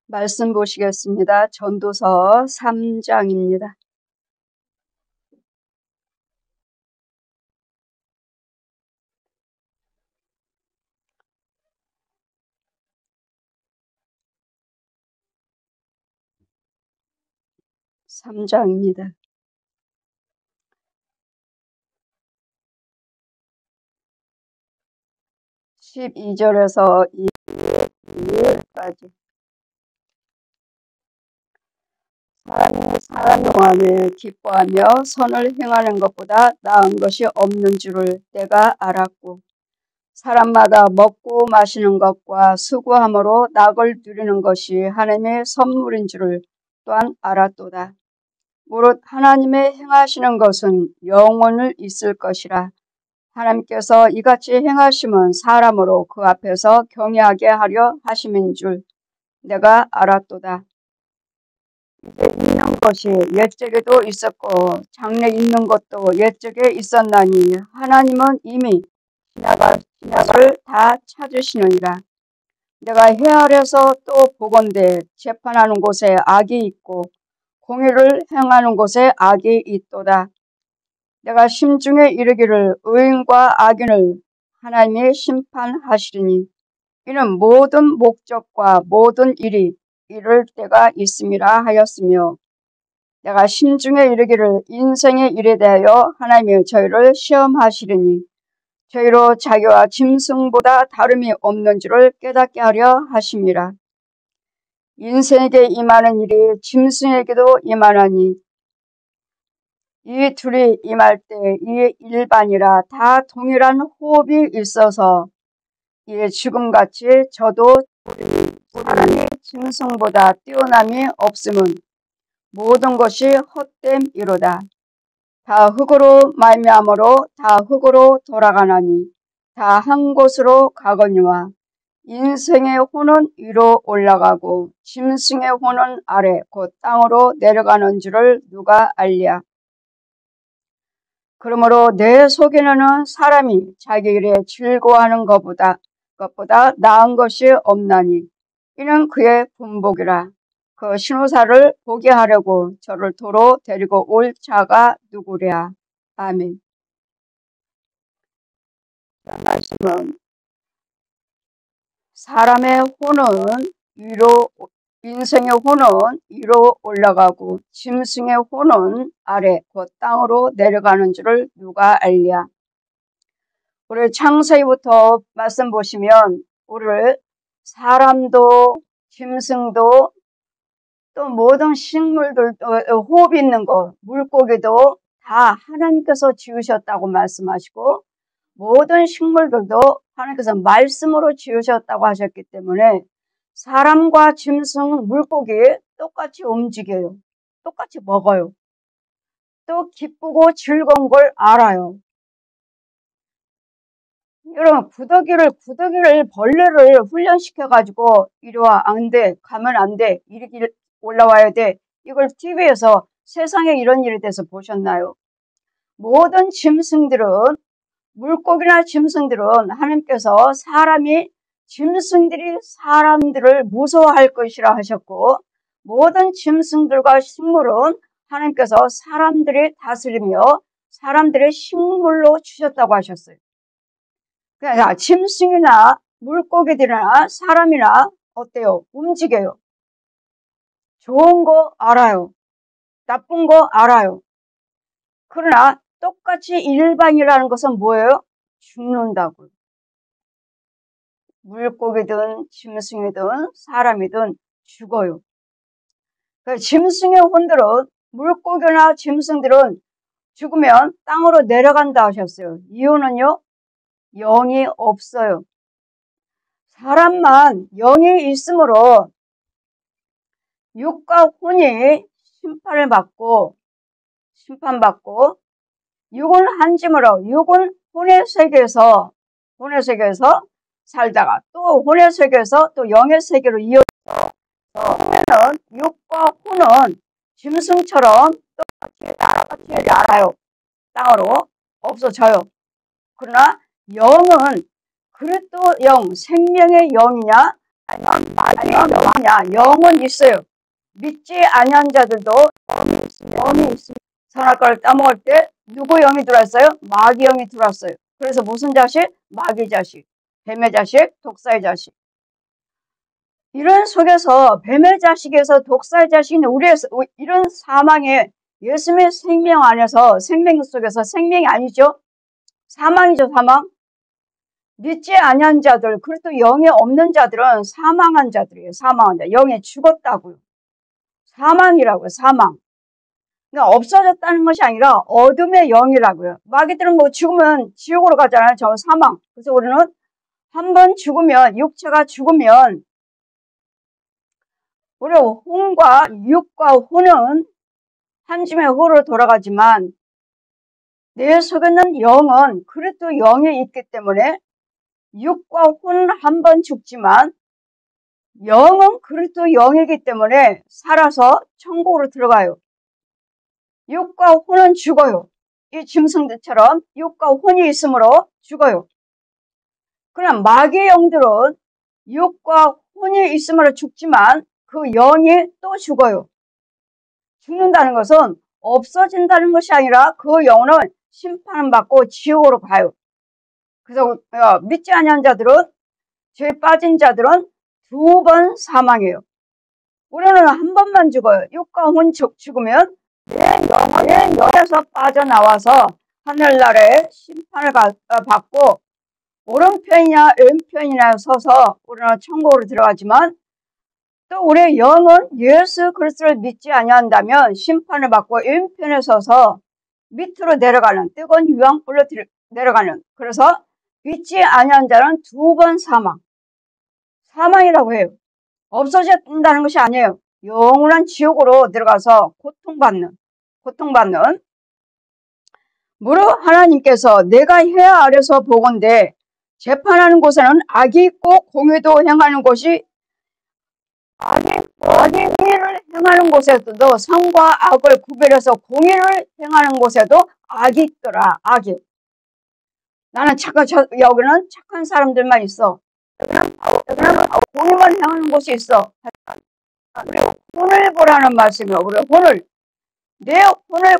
말씀 보시겠습니다. 전도서 3장입니다. (3장입니다) 12절에서 2절까지. 사람이 동안에 기뻐하며 선을 행하는 것보다 나은 것이 없는 줄을 내가 알았고, 사람마다 먹고 마시는 것과 수고함으로 낙을 누리는 것이 하나님의 선물인 줄을 또한 알았도다. 무릇 하나님의 행하시는 것은 영원을 있을 것이라. 하나님께서 이같이 행하심은 사람으로 그 앞에서 경외하게 하려 하심인 줄 내가 알았도다. 이제 있는 것이 옛적에도 있었고 장래 있는 것도 옛적에 있었나니 하나님은 이미 지나갈 다 찾으시느니라. 내가 해 아래서 또 보건대 재판하는 곳에 악이 있고 공의를 행하는 곳에 악이 있도다. 내가 심중에 이르기를 의인과 악인을 하나님이 심판하시리니 이는 모든 목적과 모든 일이 이를 때가 있음이라 하였으며, 내가 심중에 이르기를 인생의 일에 대하여 하나님이 저희를 시험하시리니 저희로 자기와 짐승보다 다름이 없는 줄을 깨닫게 하려 하심이라. 인생에게 임하는 일이 짐승에게도 임하나니 이 둘이 임할 때 이 일반이라 다 동일한 호흡이 있어서 이에 지금같이 저도 사람이 짐승보다 뛰어남이 없음은 모든 것이 헛됨이로다. 다 흙으로 말미암으로 다 흙으로 돌아가나니 다 한 곳으로 가거니와 인생의 혼은 위로 올라가고 짐승의 혼은 아래 곧 땅으로 내려가는 줄을 누가 알랴. 그러므로 내 속에는 사람이 자기 일에 즐거워하는 것보다 나은 것이 없나니 이는 그의 분복이라. 그 신호사를 보게 하려고 저를 도로 데리고 올 자가 누구랴. 아멘. 말씀은 사람의 혼은 인생의 혼은 위로 올라가고 짐승의 혼은 아래 곧 땅으로 내려가는 줄을 누가 알랴. 우리 창세기부터 말씀 보시면 우리를 사람도 짐승도 또 모든 식물들도 호흡 있는 것, 물고기도 다 하나님께서 지으셨다고 말씀하시고 모든 식물들도 하나님께서 말씀으로 지으셨다고 하셨기 때문에 사람과 짐승, 물고기 똑같이 움직여요. 똑같이 먹어요. 또 기쁘고 즐거운 걸 알아요. 여러분 구더기를 벌레를 훈련시켜가지고 이리와 안 돼, 가면 안 돼, 이렇게 올라와야 돼. 이걸 TV에서 세상에 이런 일에 대해서 보셨나요? 모든 짐승들은 물고기나 짐승들은 하나님께서 짐승들이 사람들을 무서워할 것이라 하셨고 모든 짐승들과 식물은 하나님께서 사람들이 다스리며 사람들의 식물로 주셨다고 하셨어요. 그러니까 짐승이나 물고기들이나 사람이나 어때요? 움직여요. 좋은 거 알아요. 나쁜 거 알아요. 그러나 똑같이 일반이라는 것은 뭐예요? 죽는다고요. 물고기든 짐승이든 사람이든 죽어요. 그러니까 짐승의 혼들은 물고기나 짐승들은 죽으면 땅으로 내려간다 하셨어요. 이유는요? 영이 없어요. 사람만 영이 있으므로 육과 혼이 심판받고 육은 한 짐으로 육은 혼의 세계에서 살다가 또 혼의 세계에서 또 영의 세계로 이어져서 그러면은 육과 혼은 짐승처럼 똑같이 날아가지 않아요. 땅으로 없어져요. 그러나 영은 그리스도 영, 생명의 영이냐 아니면 뭐냐? 영은 있어요. 믿지 아니한 자들도 영이 있습니다. 선악과를 따먹을 때 누구 영이 들어왔어요? 마귀 영이 들어왔어요. 그래서 무슨 자식? 마귀 자식, 뱀의 자식, 독사의 자식. 이런 속에서 뱀의 자식에서 독사의 자식인 우리에서 이런 사망에 예수님의 생명 안에서 생명 속에서 생명이 아니죠. 사망이죠. 사망. 믿지 아니한 자들, 그리고 영에 없는 자들은 사망한 자들이에요. 사망한 자. 영에 죽었다고요. 사망이라고요. 사망. 그러니까 없어졌다는 것이 아니라 어둠의 영이라고요. 마귀들은 뭐 죽으면 지옥으로 가잖아요. 저 사망. 그래서 우리는 한 번 죽으면, 육체가 죽으면 우리 혼과 육과 혼은 한 줌의 호로 돌아가지만 내 속에 있는 영은 그리스도 영이 있기 때문에 육과 혼은 한 번 죽지만 영은 그리스도 영이기 때문에 살아서 천국으로 들어가요. 육과 혼은 죽어요. 이 짐승들처럼 육과 혼이 있으므로 죽어요. 그러나 마귀의 영들은 육과 혼이 있으므로 죽지만 그 영이 또 죽어요. 죽는다는 것은 없어진다는 것이 아니라 그 영혼은 심판을 받고 지옥으로 가요. 그래서 믿지 아니한 자들은, 죄에 빠진 자들은 두 번 사망해요. 우리는 한 번만 죽어요. 육과 혼 죽으면 내 영에서 빠져나와서 하늘나라에 심판을 받고 오른편이나 왼편이나 서서 우리는 천국으로 들어가지만 또 우리의 영은 예수 그리스도를 믿지 아니한다면 심판을 받고 왼편에 서서 밑으로 내려가는 뜨거운 유황불로 내려가는, 그래서 믿지 아니한 자는 두 번 사망이라고 해요. 없어진다는 것이 아니에요. 영원한 지옥으로 들어가서 고통받는. 무릇 하나님께서 내가 해 아래서 보건대 재판하는 곳에는 악이 있고 공의도 행하는 곳이 공의를 행하는 곳에도 선과 악을 구별해서 공의를 행하는 곳에도 악이 있더라. 악이. 나는 여기는 착한 사람들만 있어. 여기는 공의만 행하는 곳이 있어. 우리 혼을 보라는 말씀이요. 우리 혼을. 내 혼을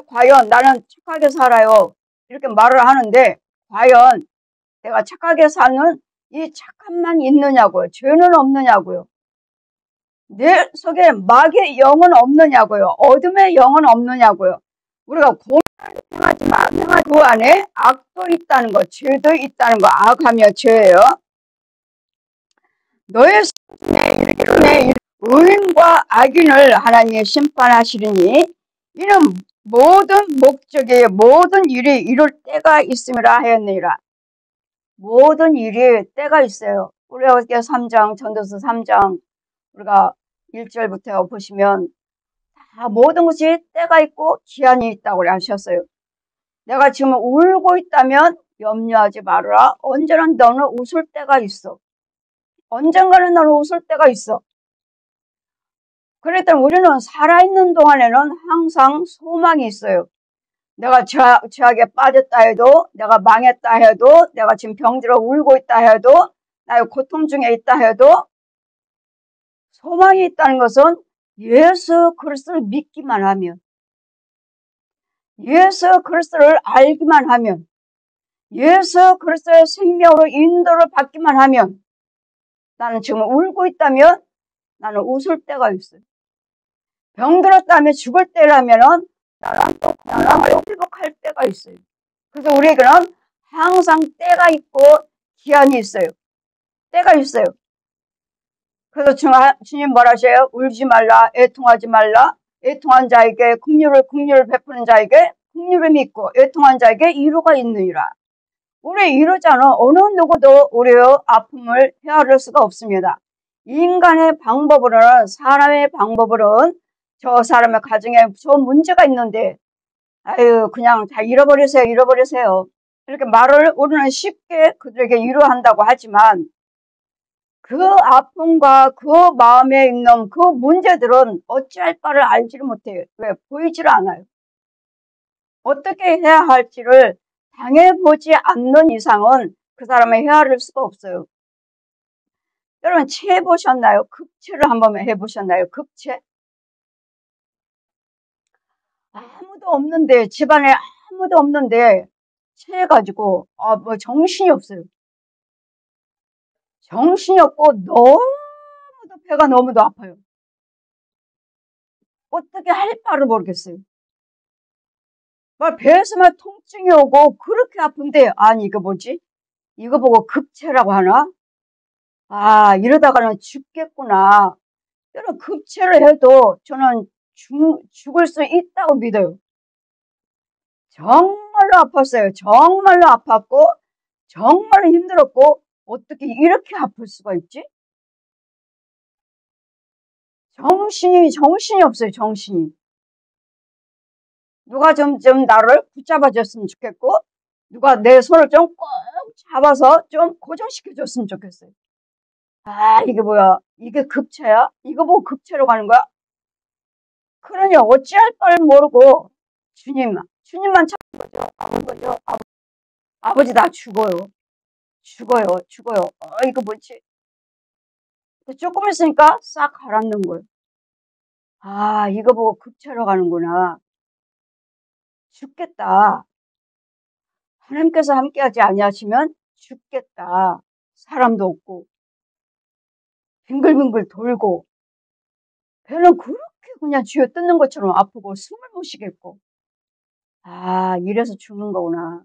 과연 나는 착하게 살아요. 이렇게 말을 하는데 과연 내가 착하게 사는 이 착함만 있느냐고요. 죄는 없느냐고요. 내 속에 마귀의 영은 없느냐고요. 어둠의 영은 없느냐고요. 우리가 공의를 행하지만 그 안에 악도 있다는 거, 죄도 있다는 거. 악하며 죄예요. 너의 손에 이르기를 의인과 악인을 하나님이 심판하시리니 이는 모든 목적에 모든 일이 이룰 때가 있음이라 하였느니라. 모든 일이 때가 있어요. 우리가 3장, 전도서 3장 우리가 1절부터 보시면 다 모든 것이 때가 있고 기한이 있다고 하셨어요. 내가 지금 울고 있다면 염려하지 말아라. 언제나 너는 웃을 때가 있어. 언젠가는 너는 웃을 때가 있어. 그랬더니 우리는 살아있는 동안에는 항상 소망이 있어요. 내가 죄악에 빠졌다 해도, 내가 망했다 해도, 내가 지금 병들어 울고 있다 해도, 나의 고통 중에 있다 해도 소망이 있다는 것은 예수 그리스도를 믿기만 하면, 예수 그리스도를 알기만 하면, 예수 그리스도의 생명으로 인도를 받기만 하면, 나는 지금 울고 있다면 나는 웃을 때가 있어요. 병들었다면 죽을 때라면은 나는 또 건강을 회복할 때가 있어요. 그래서 우리에게는 항상 때가 있고 기한이 있어요. 때가 있어요. 그래서 주님 뭐라 하셔요? 울지 말라, 애통하지 말라. 애통한 자에게 긍휼을 베푸는 자에게 긍휼을 믿고 애통한 자에게 위로가 있느니라. 우리 위로자는 어느 누구도 우리의 아픔을 헤아릴 수가 없습니다. 인간의 방법으로는, 사람의 방법으로는 저 사람의 가정에 저 문제가 있는데 아유 그냥 다 잃어버리세요. 이렇게 말을 우리는 쉽게 그들에게 위로한다고 하지만 그 아픔과 그 마음에 있는 그 문제들은 어찌할 바를 알지를 못해요. 왜? 보이지를 않아요. 어떻게 해야 할지를 당해보지 않는 이상은 그 사람을 헤아릴 수가 없어요. 여러분 체 해보셨나요? 급체를 한번 해보셨나요? 급체? 아무도 없는데, 집안에 아무도 없는데 체해가지고 뭐 정신이 없어요. 정신이 없고 너무도 배가 너무도 아파요. 어떻게 할 바를 모르겠어요. 막 배에서만 통증이 오고 그렇게 아픈데, 아니 이거 뭐지? 이거 보고 급체라고 하나? 아, 이러다가는 죽겠구나. 여러분 급체를 해도 저는 죽을 수 있다고 믿어요. 정말로 아팠어요. 정말로 아팠고 정말로 힘들었고 어떻게 이렇게 아플 수가 있지? 정신이 없어요. 정신이. 누가 좀 나를 붙잡아 줬으면 좋겠고 누가 내 손을 좀 꼭 잡아서 좀 고정시켜 줬으면 좋겠어요. 아, 이게 뭐야? 이게 급체야? 이거 보고 급체로 가는 거야? 그러니 어찌할 바를 모르고 주님만 찾는 거죠. 아버지 나 죽어요. 죽어요. 이거 뭐지? 조금 있으니까 싹 가라앉는 거예요. 아, 이거 보고 급체로 가는구나. 죽겠다. 하나님께서 함께하지 아니하시면 죽겠다. 사람도 없고 빙글빙글 돌고 배는 그렇게 그냥 쥐어 뜯는 것처럼 아프고 숨을 못 쉬겠고. 아, 이래서 죽는 거구나.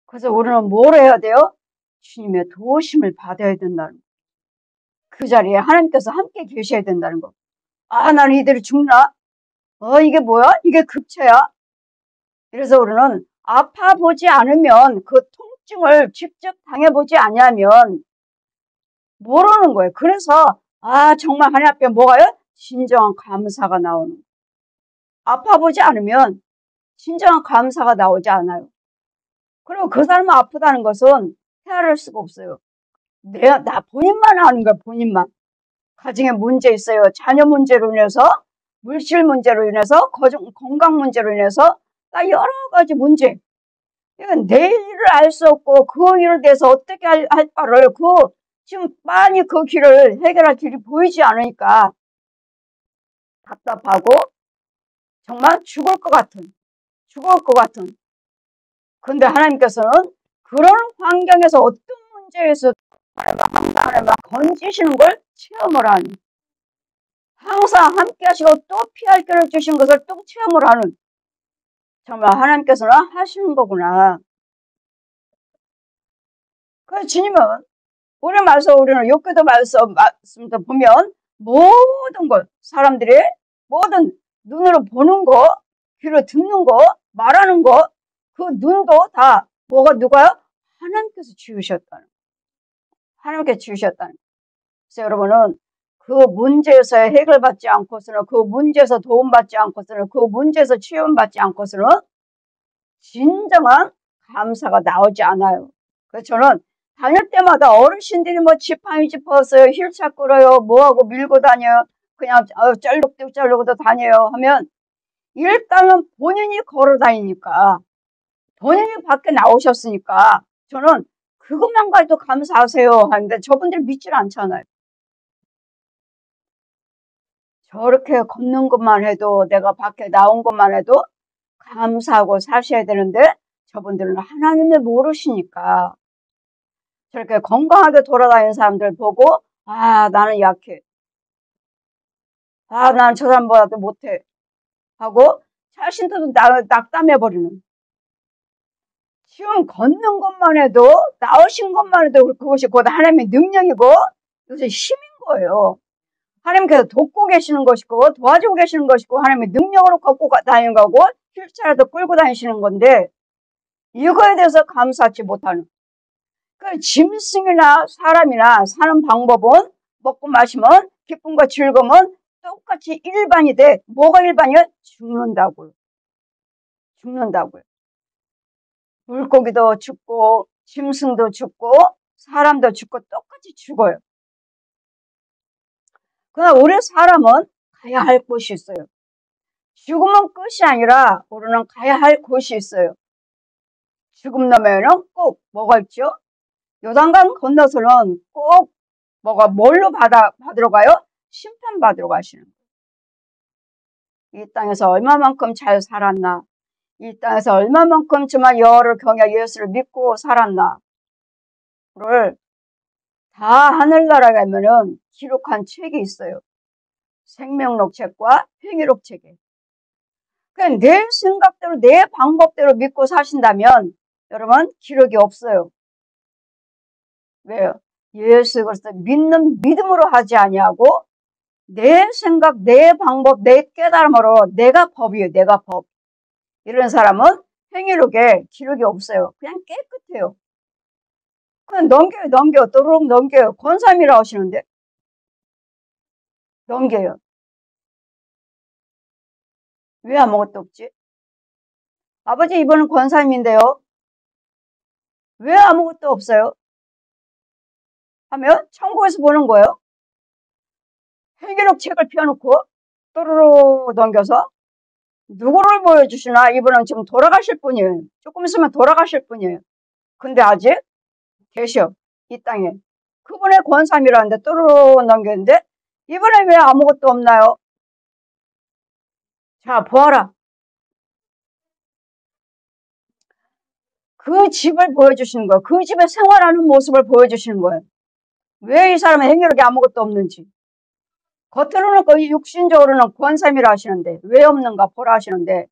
그래서 우리는 뭘 해야 돼요? 주님의 도우심을 받아야 된다는 거. 그 자리에 하나님께서 함께 계셔야 된다는 거. 아, 나는 이대로 죽나? 이게 뭐야? 이게 급체야? 그래서 우리는 아파보지 않으면 그 통증을 직접 당해보지 아니하면 모르는 거예요. 그래서 정말 하나님 앞에 뭐가요? 진정한 감사가 나오는 거예요. 아파보지 않으면 진정한 감사가 나오지 않아요. 그리고 그 사람은 아프다는 것은 헤아릴 수가 없어요. 나 본인만 아는 거야. 본인만. 가정에 문제 있어요. 자녀 문제로 인해서, 물질 문제로 인해서, 건강 문제로 인해서 여러 가지 문제. 이건 내 일을 알 수 없고 그 일에 대해서 어떻게 할 바를 지금 빤히 그 길을 해결할 길이 보이지 않으니까 답답하고 정말 죽을 것 같은. 근데 하나님께서는 그런 환경에서 어떤 문제에서 하나님을 건지시는 걸 체험을 하는, 항상 함께 하시고 또 피할 길을 주신 것을 또 체험을 하는, 정말 하나님께서는 하시는 거구나. 그래서 주님은 우리는 욥기도 말씀도 보면 모든 것, 사람들이 모든 눈으로 보는 거, 귀로 듣는 거, 말하는 거, 그 눈도 다 누가요? 하나님께서 지으셨다는, 하나님께서 지으셨다는. 그래서 여러분은 그 문제에서 해결받지 않고서는, 그 문제에서 도움받지 않고서는, 그 문제에서 치유받지 않고서는 진정한 감사가 나오지 않아요. 그래서 저는 다닐 때마다 어르신들이 지팡이 짚어서요, 휠차 끌어요, 뭐하고 밀고 다녀요, 그냥 짤룩도 다녀요 하면 일단은 본인이 걸어 다니니까, 본인이 밖에 나오셨으니까 저는 그것만 가지고 감사하세요 하는데 저분들 믿질 않잖아요. 저렇게 걷는 것만 해도, 내가 밖에 나온 것만 해도 감사하고 사셔야 되는데 저분들은 하나님을 모르시니까 저렇게 건강하게 돌아다니는 사람들 보고 나는 약해, 나는 저 사람보다도 못해 하고 자신도 낙담해버리는, 지금 걷는 것만 해도, 나오신 것만 해도 그것이 곧 하나님의 능력이고 그것이 힘인 거예요. 하나님께서 돕고 계시는 것이고 도와주고 계시는 것이고 하나님의 능력으로 걷고 다니는 거고 휠체어라도 끌고 다니시는 건데, 이거에 대해서 감사하지 못하는, 그 짐승이나 사람이나 사는 방법은 먹고 마시면 기쁨과 즐거움은 똑같이 일반이 돼. 뭐가 일반이야? 죽는다고요. 물고기도 죽고 짐승도 죽고 사람도 죽고 똑같이 죽어요. 그러나 우리 사람은 가야 할 곳이 있어요. 죽으면 끝이 아니라 우리는 가야 할 곳이 있어요. 죽음 넘에는 꼭 뭐가 있죠? 요단강 건너서는 꼭 뭘로 받으러 가요? 심판받으러 가시는 거예요. 이 땅에서 얼마만큼 잘 살았나? 이 땅에서 얼마만큼 정말 여호와를 경외 예수를 믿고 살았나? 를 다 하늘나라에 가면은 기록한 책이 있어요. 생명록 책과 행위록 책에. 그냥 내 생각대로 내 방법대로 믿고 사신다면 여러분 기록이 없어요. 왜요? 예수 그리스도 믿는 믿음으로 하지 아니하고 내 생각, 내 방법, 내 깨달음으로 내가 법이에요. 내가 법. 이런 사람은 행위록에 기록이 없어요. 그냥 깨끗해요. 그냥 넘겨요. 또르륵 넘겨요. 권사님이라 하시는데 넘겨요. 왜 아무것도 없지? 아버지 이번은 권사님인데요. 왜 아무것도 없어요? 하면 천국에서 보는 거예요. 회계록 책을 펴놓고 또르르 넘겨서 누구를 보여주시나? 이분은 지금 돌아가실 분이에요. 조금 있으면 돌아가실 분이에요. 근데 아직 계셔. 이 땅에. 그분의 권사님이라는데 또르르 넘겼는데 이번에 왜 아무것도 없나요? 자, 보아라. 그 집을 보여주시는 거예요. 그 집에 생활하는 모습을 보여주시는 거예요. 왜 이 사람의 행위력이 아무것도 없는지. 겉으로는 거의 육신적으로는 권사님이라 하시는데 왜 없는가 보라 하시는데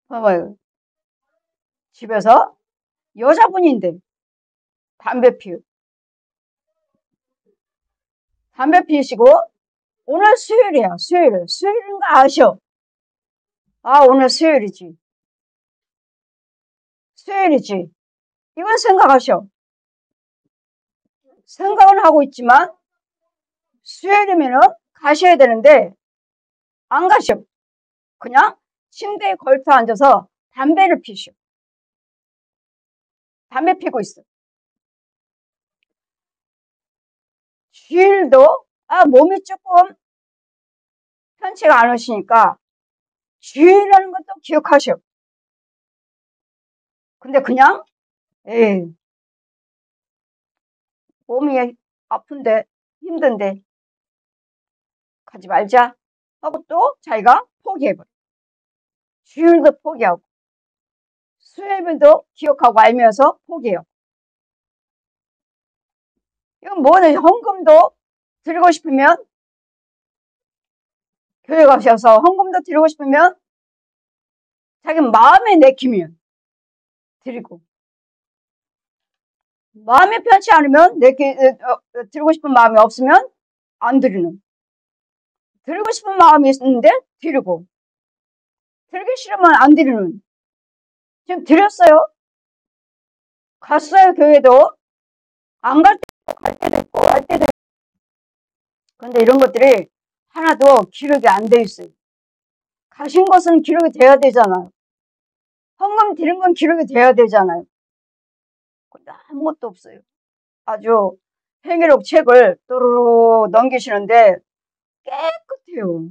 봐봐요. 집에서 여자분인데 담배 피우시고 오늘 수요일이야. 수요일인 거 아셔. 아 오늘 수요일이지. 이건 생각하셔. 생각은 하고 있지만 수요일이면은 가셔야 되는데 안 가셔. 그냥 침대에 걸터 앉아서 담배를 피셔. 담배 피고 있어. 주일도 몸이 조금 편치가 않으시니까 주일이라는 것도 기억하셔. 근데 그냥 몸이 아픈데 힘든데 가지 말자 하고 또 자기가 포기해버려. 주일도 포기하고 수요일도 기억하고 알면서 포기해요. 이건 뭐냐? 헌금도 드리고 싶으면 교회 가셔서 헌금도 드리고 싶으면 자기 마음에 내키면 드리고 마음이 편치 않으면 드리고 싶은 마음이 없으면 안 드리는. 드리고 싶은 마음이 있는데 드리고 드리기 싫으면 안 드리는. 지금 드렸어요. 갔어요. 교회도 안 갈 때도 있고 갈 때도 있고. 그런데 이런 것들이 하나도 기록이 안 돼 있어요. 가신 것은 기록이 돼야 되잖아요. 헌금 드린 건 기록이 돼야 되잖아요. 근데 아무것도 없어요. 아주 행위록 책을 또르르 넘기시는데 깨끗해요.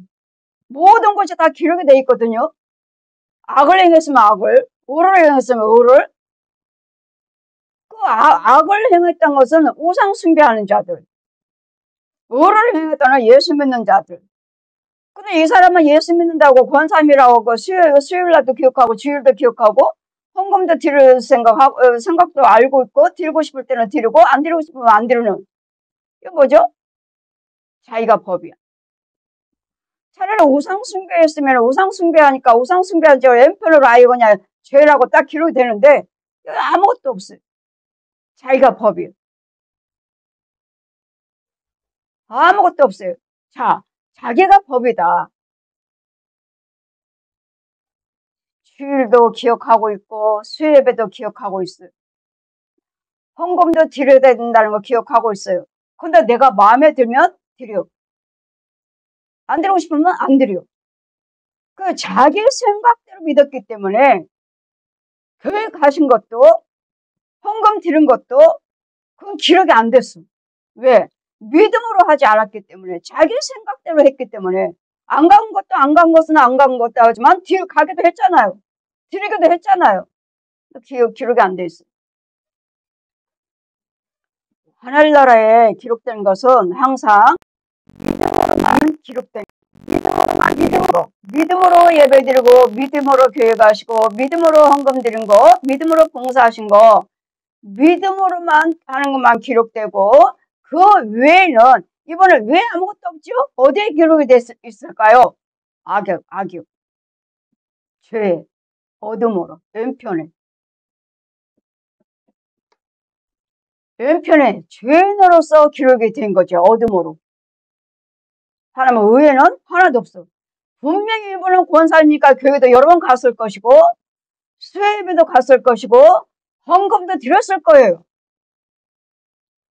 모든 것이 다 기록이 돼 있거든요. 악을 행했으면 악을, 의를 행했으면 의를. 그 악을 행했던 것은 우상 숭배하는 자들, 의를 행했다는 예수 믿는 자들. 근데 이 사람은 예수 믿는다고 권사님이라고 하고 수요일날도 기억하고 주일도 기억하고 헌금도 드릴 생각도 알고 있고 드리고 싶을 때는 드리고 안 드리고 싶으면 안 드리는. 이게 뭐죠? 자기가 법이야. 차라리 우상숭배했으면 우상숭배하니까 우상숭배한 지 왼편으로 아예 그냥 죄라고 딱 기록이 되는데 아무것도 없어요. 자기가 법이에요. 아무것도 없어요. 자, 자기가 법이다. 주일도 기억하고 있고 수요예배도 기억하고 있어요. 헌금도 드려야 된다는 거 기억하고 있어요. 근데 내가 마음에 들면 드려. 안 드리고 싶으면 안 드려. 그 자기 생각대로 믿었기 때문에 교회 가신 것도 헌금 드린 것도 그건 기록이 안 됐어. 왜? 믿음으로 하지 않았기 때문에 자기 생각대로 했기 때문에 안 간 것도 안 간 것은 안 간 것도 하지만 뒤로 가기도 했잖아요. 드리기도 했잖아요. 기록이 안 돼 있어. 하늘나라에 기록된 것은 항상 믿음으로만 기록된, 믿음으로 예배드리고, 믿음으로 교회 가시고, 믿음으로 헌금 드린 거, 믿음으로 봉사하신 거, 믿음으로만 하는 것만 기록되고, 그 외에는 이번에 왜 아무것도 없죠? 어디에 기록이 있을까요? 악역, 죄, 어둠으로, 왼편에 죄인으로서 기록이 된 거죠. 어둠으로. 하나님 의에는 하나도 없어. 분명히 이분은 권사니까 교회도 여러 번 갔을 것이고, 수요예배도 갔을 것이고, 헌금도 드렸을 거예요.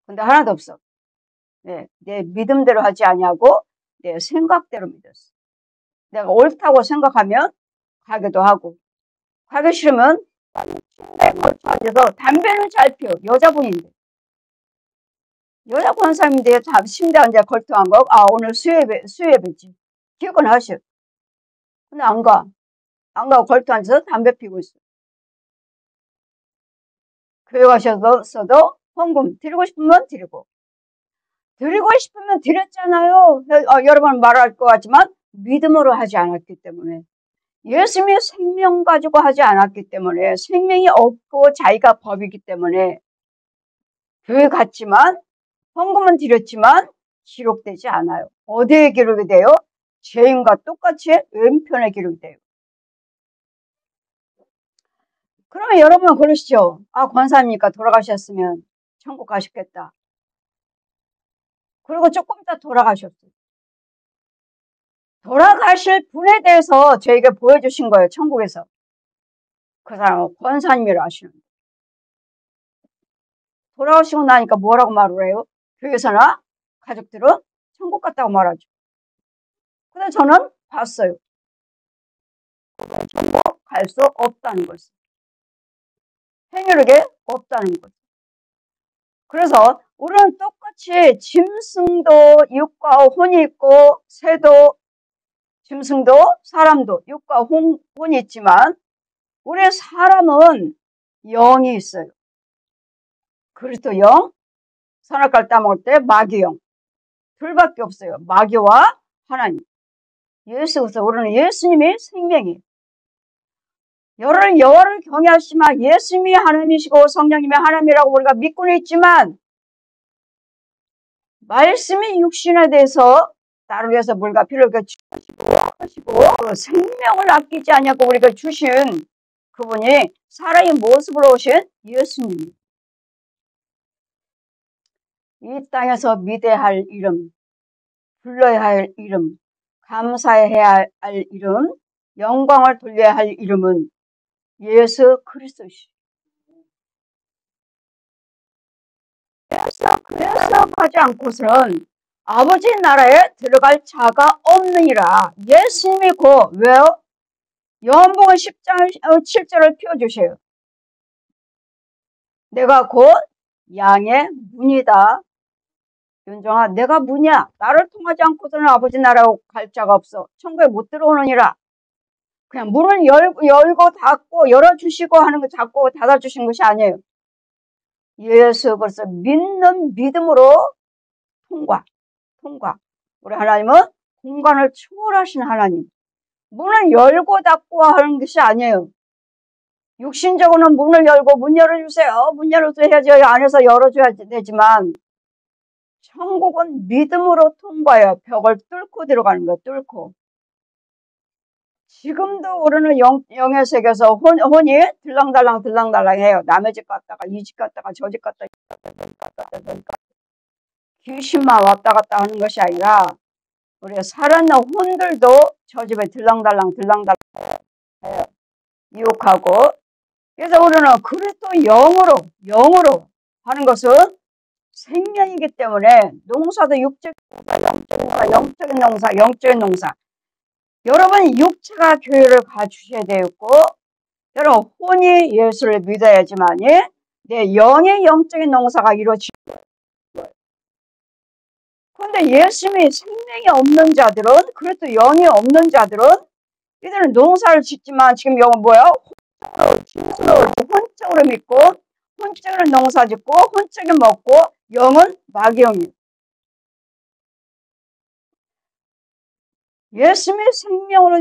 근데 하나도 없어. 네, 내 믿음대로 하지 아니하고 내 생각대로 믿었어. 내가 옳다고 생각하면 가기도 하고, 가기 싫으면 침대에 걸쳐 앉아서 담배는 잘 피워. 여자분인데. 여자 권사님인데 침대에 앉아 걸터한 거, 아, 오늘 수요예배지. 기억은 하셔. 근데 안 가. 안 가고 걸터 앉아서 담배 피고 있어. 교회 가셔서도 헌금 드리고 싶으면 드리고 드렸잖아요. 여러 번 말할 것 같지만 믿음으로 하지 않았기 때문에, 예수님의 생명 가지고 하지 않았기 때문에, 생명이 없고 자기가 법이기 때문에 교회 갔지만 헌금은 드렸지만 기록되지 않아요. 어디에 기록이 돼요? 죄인과 똑같이 왼편에 기록이 돼요. 그러면 여러분 그러시죠. 아, 권사님이니까 돌아가셨으면 천국 가셨겠다. 그리고 조금 이따 돌아가셨어요. 돌아가실 분에 대해서 저에게 보여주신 거예요. 천국에서. 그 사람은 권사님이라 하시는 거예요. 돌아오시고 나니까 뭐라고 말을 해요? 교회에서나 가족들은 천국 갔다고 말하죠. 근데 저는 봤어요. 천국 갈 수 없다는 것을. 행여르게 없다는 것. 그래서 우리는 똑같이 짐승도 육과 혼이 있고, 새도, 짐승도 사람도 육과 혼이 있지만, 우리 사람은 영이 있어요. 그리스도 영, 선악과를 따먹을 때 마귀 영. 둘밖에 없어요. 마귀와 하나님. 예수께서, 우리는 예수님이 생명이에요. 여호와를 경외하시마. 예수님이 하나님이시고 성령님이 하나님이라고 우리가 믿고는 있지만, 말씀이 육신에 대해서 나를 위해서 물과 피를 주시고 그 생명을 아끼지 않냐고 우리가 주신 그분이 사람의 모습으로 오신 예수님. 이 땅에서 믿어야 할 이름, 불러야 할 이름, 감사해야 할 이름, 영광을 돌려야 할 이름은 예수 그리스도시. 그래서 하지 않고서는 아버지 나라에 들어갈 자가 없느니라. 예수님이 곧 왜요? 요한복음 10장 7절을 펴주세요. 내가 곧 양의 문이다. 윤정아, 내가 문이야. 나를 통하지 않고서는 아버지 나라로 갈 자가 없어. 천국에 못 들어오느니라. 그냥 문을 열고 닫고 열어주시고 하는 거, 닫고 닫아주신 것이 아니에요. 예수 그리스도 믿는 믿음으로 통과. 우리 하나님은 공간을 초월하신 하나님. 문을 열고 닫고 하는 것이 아니에요. 육신적으로는 문을 열고 문 열어주세요. 문 열어주세요 해야지 안에서 열어줘야 되지만, 천국은 믿음으로 통과해요. 벽을 뚫고 들어가는 거예요. 뚫고. 지금도 우리는 영의 세계에서 혼이 들랑달랑 해요. 남의 집 갔다가 이 집 갔다가 저 집 갔다가 귀신만 왔다 갔다 하는 것이 아니라 우리가 살아있는 혼들도 저 집에 들랑달랑 해요. 유혹하고. 그래서 우리는 그리스도 영으로 하는 것은 생명이기 때문에 농사도 육적인 농사. 여러분 육체가 교회를 가주셔야 되고, 여러분 혼이 예수를 믿어야지만이 내 영의 영적인 농사가 이루어지는 거예요. 그런데 예수님이 생명이 없는 자들은, 그래도 영이 없는 자들은 이들은 농사를 짓지만 지금 영은 뭐야? 혼적으로 믿고 혼적으로 농사 짓고 혼적이 먹고 영은 마귀영이에요. 예수님의 생명으로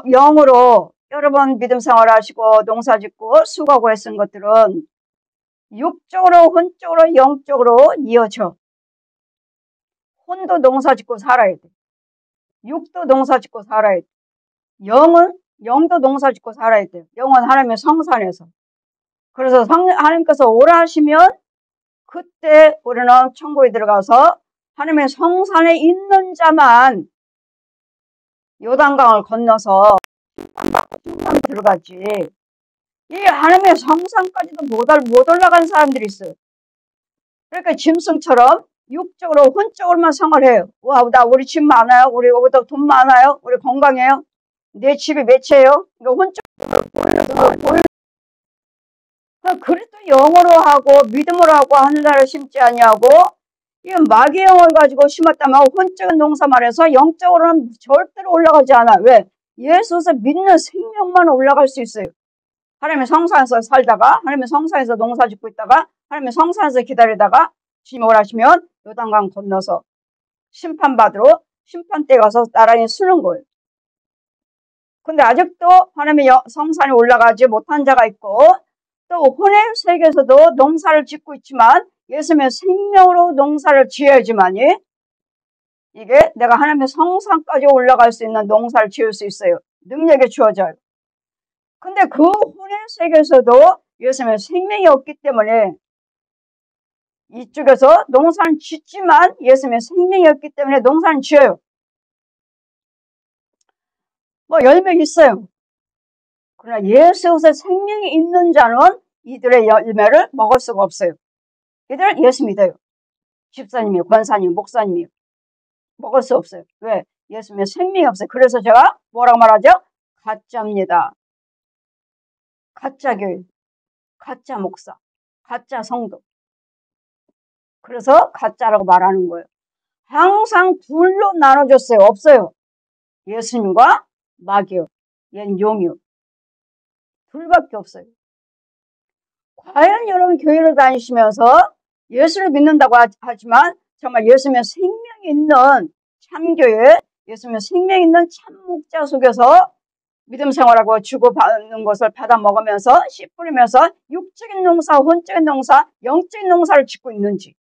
영으로 여러분 믿음 생활하시고 농사 짓고 수고하고 애쓴 것들은 육적으로 혼적으로 영적으로 이어져. 혼도 농사 짓고 살아야 돼. 육도 농사 짓고 살아야 돼. 영도 농사 짓고 살아야 돼. 영은 하나님의 성산에서. 그래서 하나님께서 오라 하시면 그때 우리는 천국에 들어가서 하나님의 성산에 있는 자만 요단강을 건너서 천국에 들어가지. 이 하나님의 성산까지도 못 올라간 사람들이 있어요. 그러니까 짐승처럼 육적으로 혼적으로만 생활해요. 와, 우리 집 많아요. 우리 돈 많아요. 우리 건강해요. 내 집이 몇 채예요? 이거 혼적으로 보이는 그리스도 영어로 하고 믿음으로 하고 하늘나라를 심지 아니하고 이건 마귀의 영을 가지고 심었다면 혼적인 농사만 해서 영적으로는 절대로 올라가지 않아. 왜? 예수를 믿는 생명만 올라갈 수 있어요. 하나님의 성산에서 살다가 하나님의 성산에서 농사 짓고 있다가 하나님의 성산에서 기다리다가 주님 오라시면 요단강 건너서 심판받으러 심판대에 가서 나란히 서는 거예요. 근데 아직도 하나님의 성산에 올라가지 못한 자가 있고 또 혼의 세계에서도 농사를 짓고 있지만 예수님의 생명으로 농사를 지어야지만이 이게 내가 하나님의 성산까지 올라갈 수 있는 농사를 지을 수 있어요. 능력이 주어져요. 근데 그 혼의 세계에서도 예수님의 생명이 없기 때문에 이쪽에서 농사는 짓지만 예수님의 생명이 없기 때문에 농사는 지어요. 뭐 열매 있어요. 그러나 예수의 생명이 있는 자는 이들의 열매를 먹을 수가 없어요. 이들은 예수 믿어요. 집사님이, 권사님, 목사님이 먹을 수 없어요. 왜? 예수님의 생명이 없어요. 그래서 제가 뭐라고 말하죠? 가짜입니다. 가짜 교회, 가짜 목사, 가짜 성도. 그래서 가짜라고 말하는 거예요. 항상 둘로 나눠줬어요. 없어요. 예수님과 마귀요. 얘는 용이요. 둘밖에 없어요. 과연 여러분 교회를 다니시면서 예수를 믿는다고 하지만 정말 예수님의 생명이 있는 참교회, 예수님의 생명이 있는 참목자 속에서 믿음 생활하고 주고받는 것을 받아 먹으면서 씨 뿌리면서 육적인 농사, 혼적인 농사, 영적인 농사를 짓고 있는지.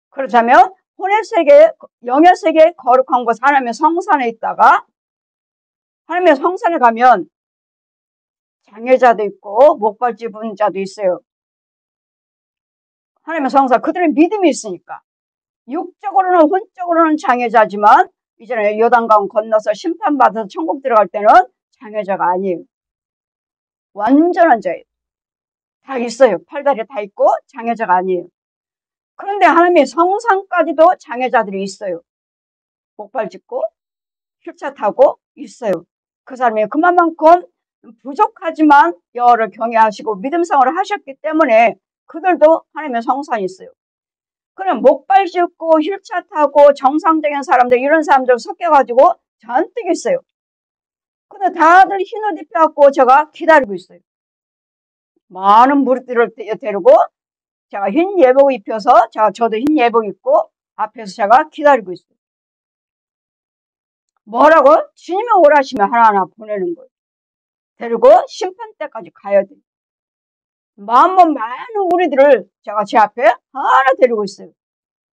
그렇다면 혼의 세계, 영의 세계 거룩한 곳 하나님의 성산에 있다가 하나님의 성산에 가면 장애자도 있고 목발 짚은 자도 있어요. 하나님의 성산, 그들의 믿음이 있으니까. 육적으로는 혼적으로는 장애자지만 이제는 요단강 건너서 심판받아서 천국 들어갈 때는 장애자가 아니에요. 완전한 자예요. 다 있어요. 팔다리 다 있고 장애자가 아니에요. 그런데 하나님의 성산까지도 장애자들이 있어요. 목발 짚고 휠체어 타고 있어요. 그 사람이 그만큼 부족하지만 여호와를 경외하시고 믿음 생활을 하셨기 때문에 그들도 하나님의 성산이 있어요. 그럼 목발 짚고 휠체어 타고 정상적인 사람들 이런 사람들 섞여가지고 잔뜩 있어요. 근데 다들 흰 옷 입혀갖고 제가 기다리고 있어요. 많은 무리들을 데리고 제가 흰 예복 입혀서 저도 흰 예복 입고 앞에서 제가 기다리고 있어요. 뭐라고? 주님이 오라시면 하나하나 보내는 거예요. 데리고 심판 때까지 가야 돼요. 많은 우리들을 제가 제 앞에 하나 데리고 있어요.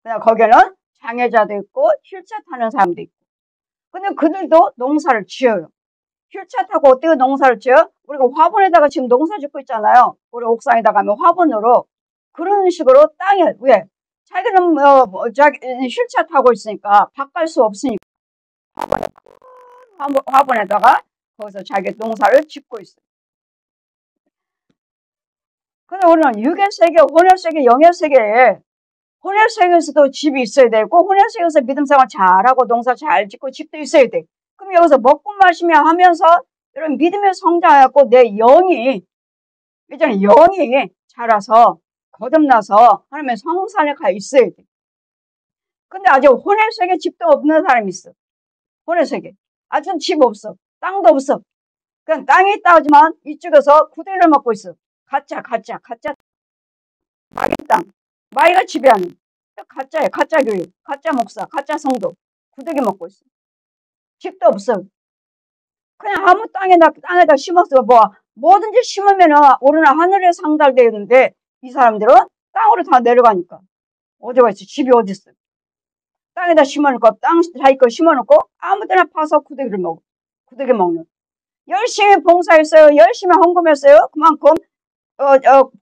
거기에는 장애자도 있고 휠체어 타는 사람도 있고. 근데 그들도 농사를 지어요. 휠체어 타고 어떻게 농사를 지어요? 우리가 화분에다가 지금 농사 짓고 있잖아요. 우리 옥상에다 가면 화분으로. 그런 식으로 땅에, 왜? 자기는 휠체어 타고 있으니까 바꿀 수 없으니까. 화분에다가 거기서 자기 농사를 짓고 있어요. 근데 우리는 육의 세계, 혼의 세계, 영의 세계에 혼의 세계에서도 집이 있어야 되고 혼의 세계에서 믿음 생활 잘하고 농사 잘 짓고 집도 있어야 돼. 그럼 여기서 먹고 마시며 하면서 이런 믿음의 성장하고 내 영이 이제는 영이 자라서 거듭나서 하나님의 성산에 가 있어야 돼. 근데 아직 혼의 세계 집도 없는 사람이 있어. 혼의 세계. 아직 집 없어. 땅도 없어. 그냥 땅에 있다 하지만 이쪽에서 구대를 먹고 있어. 가짜. 마귀 땅. 마귀가 지배하는. 가짜예요. 가짜 교회, 가짜 목사, 가짜 성도. 구더기 먹고 있어. 집도 없어. 그냥 아무 땅에다 심었어. 뭐든지 심으면은 오르나 하늘에 상달되는데 이 사람들은 땅으로 다 내려가니까. 어디가 있어? 집이 어디 있어? 땅에다 심어놓고 자기 거 심어놓고 아무데나 파서 구더기 먹는. 열심히 봉사했어요. 열심히 헌금했어요. 그만큼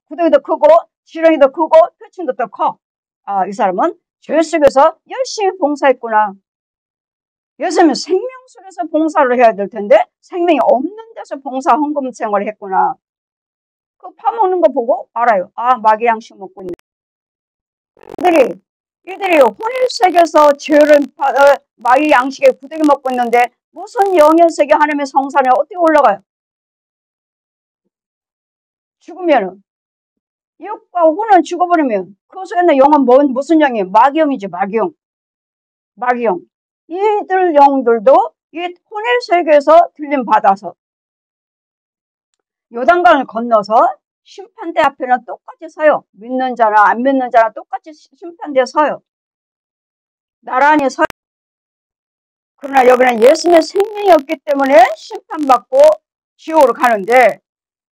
구더기도 크고 지렁이도 크고 표층도 더 커. 아, 이 사람은 죄 속에서 열심히 봉사했구나. 예수님은 생명 속에서 봉사를 해야 될 텐데 생명이 없는 데서 봉사 헌금 생활을 했구나. 그 파먹는 거 보고 알아요. 아, 마귀 양식 먹고 있네. 이들이 혼일세계에서 죄를 마귀 양식에 구더기 먹고 있는데 무슨 영현세계 하나님의 성산에 어떻게 올라가요? 죽으면은 육과 혼은 죽어버리면 그 속에 있는 영은 무슨 영이에요? 마귀영이죠. 마귀영. 이들 영들도 이 혼일세계에서 들림 받아서 요단강을 건너서 심판대 앞에는 똑같이 서요. 믿는 자나 안 믿는 자나 똑같이 심판대에 서요. 나란히 서요. 그러나 여기는 예수님의 생명이 없기 때문에 심판받고 지옥으로 가는데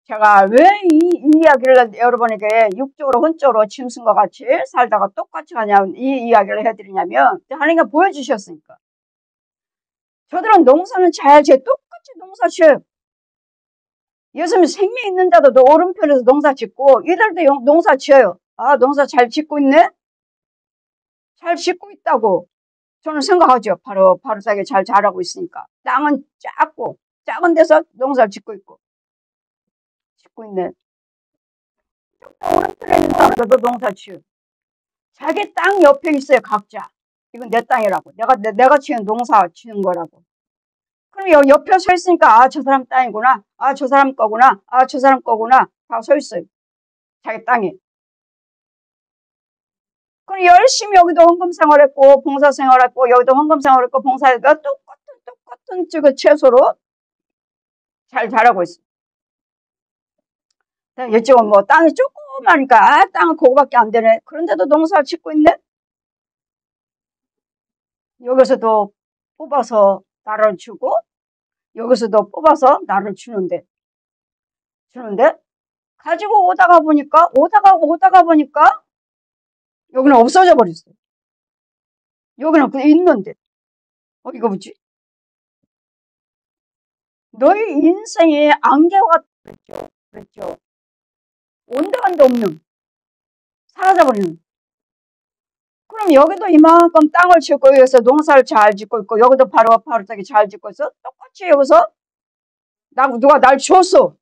제가 왜 이 이야기를 여러분에게 육적으로 혼적으로 짐승과 같이 살다가 똑같이 가냐 이 이야기를 해드리냐면 하나님이 보여주셨으니까. 저들은 농사는 똑같이 농사 지어요. 예수님 생명 있는 자도 오른편에서 농사 짓고 이들도 농사 지어요. 아, 농사 잘 짓고 있네? 잘 짓고 있다고 저는 생각하죠. 바로 자기 잘 자라고 있으니까. 땅은 작은 데서 농사를 짓고 있네. 오른편에 있는 사람들도 농사 지어요. 자기 땅 옆에 있어요. 각자. 이건 내 땅이라고. 내가 지은 농사 지은 거라고. 그럼 옆에 서 있으니까 아, 저 사람 땅이구나. 아, 저 사람 거구나. 아, 저 사람 거구나. 다 서 있어요. 자기 땅에. 그럼 열심히 여기도 헌금 생활했고 봉사 생활했고 여기도 헌금 생활했고 봉사했고 똑같은 채소로 잘 자라고 있어요. 이쪽은 땅이 조그마니까 땅은 그거밖에 안 되네. 그런데도 농사를 짓고 있네. 여기서도 뽑아서 나를 주고 여기서도 뽑아서 나를 주는데 가지고 오다가 보니까 여기는 없어져 버렸어요. 여기는 그냥 있는데 이거 뭐지? 너희 인생이 안개와 그랬죠. 온데간데 없는 사라져버리는. 그럼 여기도 이만큼 땅을 짓고 여기서 농사를 잘 짓고 있고 여기도 바로 자기 잘 짓고 있어. 똑같이 여기서 누가 날 줬어.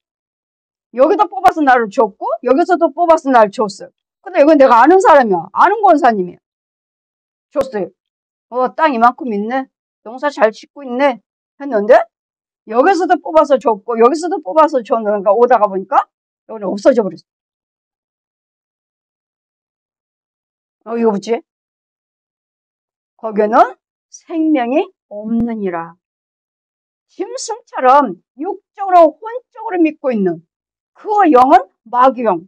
여기도 뽑아서 나를 줬고 여기서도 뽑아서 나를 줬어. 근데 이건 내가 아는 사람이야. 아는 권사님이야. 줬어요. 땅 이만큼 있네. 농사 잘 짓고 있네. 했는데 여기서도 뽑아서 줬고 여기서도 뽑아서 줬는가 오다가 보니까 여기는 없어져 버렸어. 이거 뭐지? 거기는 생명이 없느니라. 짐승처럼 육적으로 혼적으로 믿고 있는 그 영은 마귀영.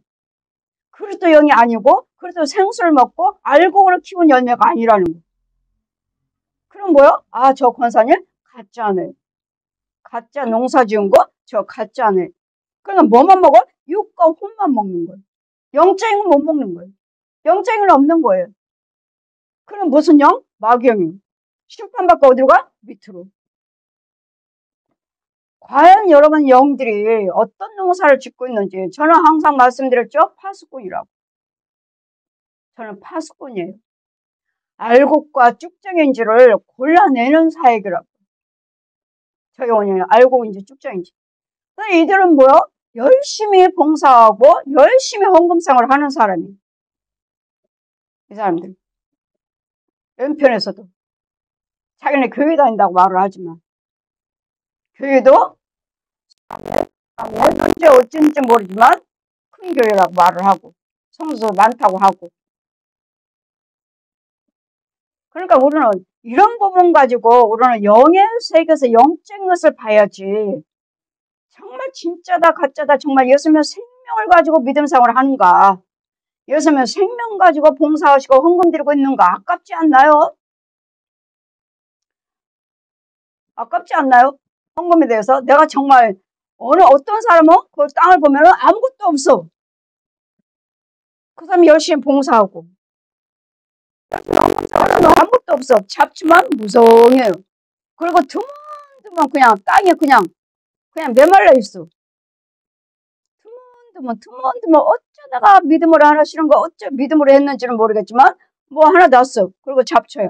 그리스도 영이 아니고 그리스도 생수를 먹고 알곡을 키운 열매가 아니라는 거. 그럼 뭐요? 아, 저 권사님 가짜네. 가짜 농사 지은 거 저 가짜네. 그러니까 뭐만 먹어? 육과 혼만 먹는 거예요. 영적인 건 못 먹는 거예요. 영적인 건 없는 거예요. 그럼 무슨 영? 마귀영이에요. 심판받고 어디로 가? 밑으로. 과연 여러분 영들이 어떤 농사를 짓고 있는지 저는 항상 말씀드렸죠. 파수꾼이라고. 저는 파수꾼이에요. 알곡과 쭉정인지를 골라내는 사역이라고. 저희 원인은 알곡인지 쭉정인지. 이들은 뭐요? 열심히 봉사하고 열심히 헌금생활을 하는 사람이에요. 이 사람들. 왼편에서도 자기네 교회 다닌다고 말을 하지만 교회도 언제 어쩐지 모르지만 큰 교회라고 말을 하고 성도 많다고 하고. 그러니까 우리는 이런 부분 가지고 우리는 영의 세계에서 영적인 것을 봐야지 정말 진짜다 가짜다 정말 예수님의 생명 생명을 가지고 믿음 생활을 하는가? 예수님은 생명 가지고 봉사하시고 헌금 드리고 있는가? 아깝지 않나요? 아깝지 않나요? 헌금에 대해서 내가 정말 어떤 사람은 그 땅을 보면은 아무것도 없어. 그 사람이 열심히 봉사하고 아무것도 없어. 잡지만 무성해요. 그리고 드문드문 그냥 땅에 그냥 메말라 있어. 드문드문 어쩌다가 믿음으로 하시는 거 어째 믿음으로 했는지는 모르겠지만 뭐 하나 났어. 그리고 잡초야.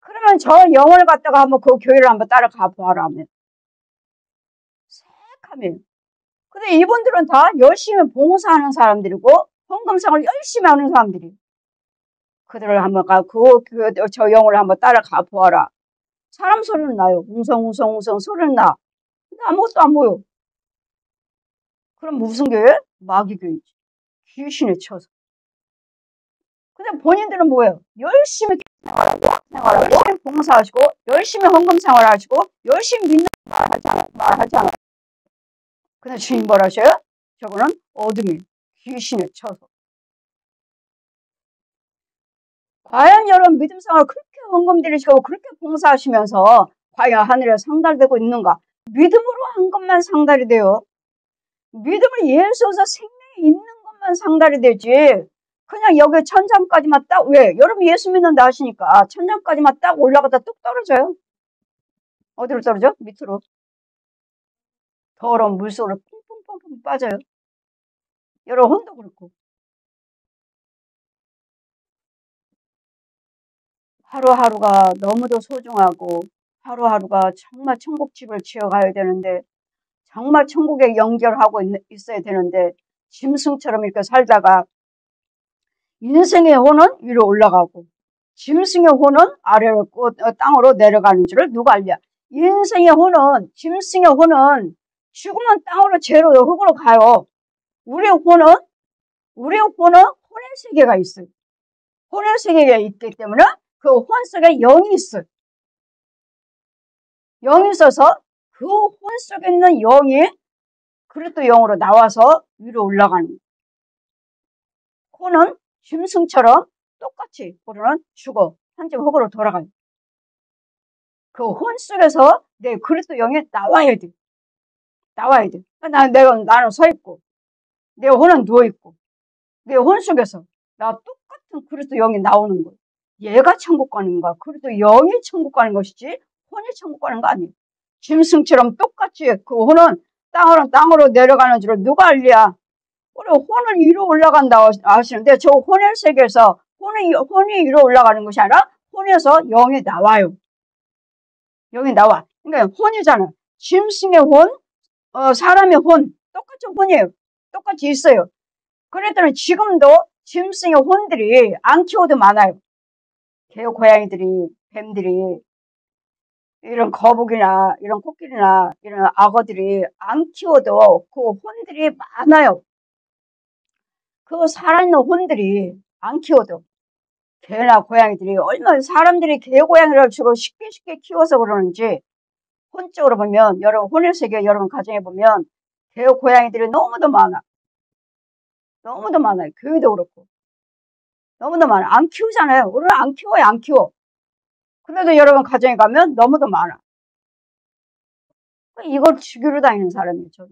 그러면 저 영혼을 갖다가 한번 그 교회를 한번 따라가 보아라 하면 새카매요. 근데 이분들은 다 열심히 봉사하는 사람들이고 헌금상을 열심히 하는 사람들이. 그들을 한번 저 영혼을 한번 따라가 보아라. 사람 소리는 나요. 웅성웅성 소리는 나. 근데 아무것도 안 보여. 그럼 무슨 교회? 마귀 교회지. 귀신에 쳐서. 근데 본인들은 뭐예요? 열심히 생활하고 열심히 봉사하시고 열심히 헌금 생활하시고 열심히 믿는 말하잖아. 근데 주님 뭐라 하셔요? 저거는 어둠이 귀신에 쳐서. 과연 여러분 믿음 생활을 그렇게 헌금 드리시고 그렇게 봉사하시면서 과연 하늘에 상달되고 있는가? 믿음으로 한 것만 상달이 돼요. 믿음을 예수에서 생명이 있는 것만 상달이 되지. 그냥 여기 천장까지만 딱, 왜? 여러분 예수 믿는다 하시니까 천장까지만 딱 올라가다 뚝 떨어져요. 어디로 떨어져? 밑으로. 더러운 물속으로 퐁퐁퐁퐁 빠져요. 여러분 혼도 그렇고. 하루하루가 너무도 소중하고 하루하루가 정말 천국집을 지어가야 되는데 정말 천국에 연결하고 있어야 되는데 짐승처럼 이렇게 살다가 인생의 혼은 위로 올라가고 짐승의 혼은 아래로 땅으로 내려가는 줄을 누가 알냐. 인생의 혼은 짐승의 혼은 죽으면 땅으로 죄로 흙으로 가요. 우리의 혼은 혼의 세계가 있어요. 혼의 세계가 있기 때문에 그 혼 속에 영이 있어요. 영이 있어서 그 혼 속에 있는 영이 그리스도 영으로 나와서 위로 올라가는 거예요. 혼은 짐승처럼 똑같이 우리는 죽어 한집 흙으로 돌아가요. 그 혼 속에서 내 그리스도 영이 나와야 돼. 나는 서 있고 내 혼은 누워 있고 내 혼 속에서 나 똑같은 그리스도 영이 나오는 거예요. 얘가 천국 가는 거야. 그리스도 영이 천국 가는 것이지 혼이 천국 가는 거 아니에요. 짐승처럼 똑같이 그 혼은 땅으로 내려가는 줄을 누가 알랴. 우리 혼은 위로 올라간다고 하시는데 저 혼의 세계에서 혼이 위로 올라가는 것이 아니라 혼에서 영이 나와요. 영이 나와. 그러니까 혼이잖아. 짐승의 혼, 사람의 혼, 똑같은 혼이에요. 똑같이 있어요. 그랬더니 지금도 짐승의 혼들이 안 키워도 많아요. 개, 고양이들이, 뱀들이, 이런 거북이나 이런 코끼리나 이런 악어들이 안 키워도 그 혼들이 많아요. 그 살아있는 혼들이 안 키워도 개나 고양이들이 얼마나 사람들이 개, 고양이를 주로 쉽게 키워서 그러는지 혼적으로 보면 여러분 혼의 세계 여러분 가정에 보면 개, 고양이들이 너무도 많아. 너무도 많아요. 교회도 그렇고. 너무도 많아. 안 키우잖아요. 우리는 안 키워요. 안 키워. 그래도 여러분 가정에 가면 너무도 많아. 이걸 죽이러 다니는 사람이에요. 저는.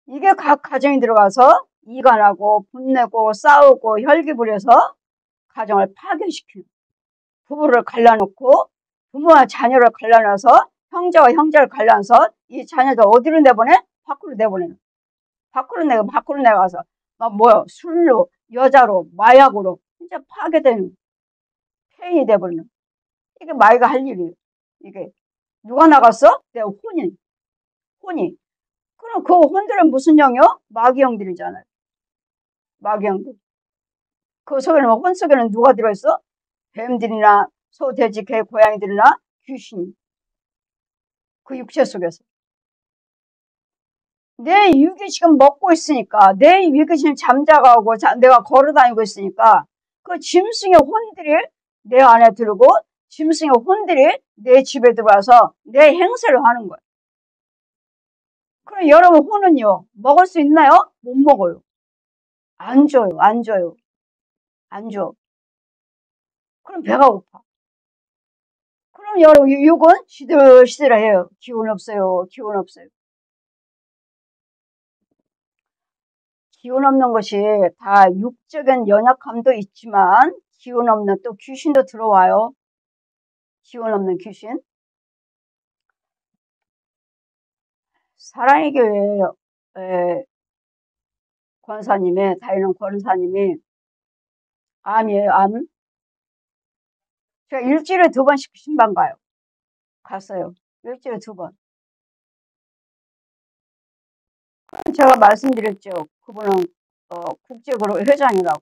이게 각 가정에 들어가서 이간하고 분내고 싸우고 혈기부려서 가정을 파괴시키는 부부를 갈라놓고 부모와 자녀를 갈라놔서 형제와 형제를 갈라놔서 이 자녀들 어디로 내보내? 밖으로 내보내는. 밖으로 내가서 막 술로 여자로 마약으로 진짜 파괴되는 폐인이 돼버리는. 이게 마귀가 할 일이에요. 이게 누가 나갔어? 내 혼이. 그럼 그 혼들은 무슨 영이요? 마귀 영들이잖아요. 마귀 영들. 그 속에는 혼 속에는 누가 들어있어? 뱀들이나 소, 돼지, 개, 고양이들이나 귀신. 그 육체 속에서. 내 육이 지금 먹고 있으니까 내 육이 지금 잠자가고 내가 걸어다니고 있으니까 그 짐승의 혼들이 내 안에 들고 짐승의 혼들이 내 집에 들어와서 내 행세를 하는 거야. 그럼 여러분 혼은요, 먹을 수 있나요? 못 먹어요. 안 줘요, 안 줘요, 안 줘. 그럼 배가 고파. 그럼 여러분 육은 시들시들해요. 기운 없어요, 기운 없어요. 기운 없는 것이 다 육적인 연약함도 있지만 기운 없는 또 귀신도 들어와요. 기운 없는 귀신. 사랑의 교회 권사님의 다이는 권사님이 암이에요, 암. 제가 일주일에 2번씩 신방 가요. 갔어요. 일주일에 2번. 제가 말씀드렸죠. 그분은 국제그룹 회장이라고.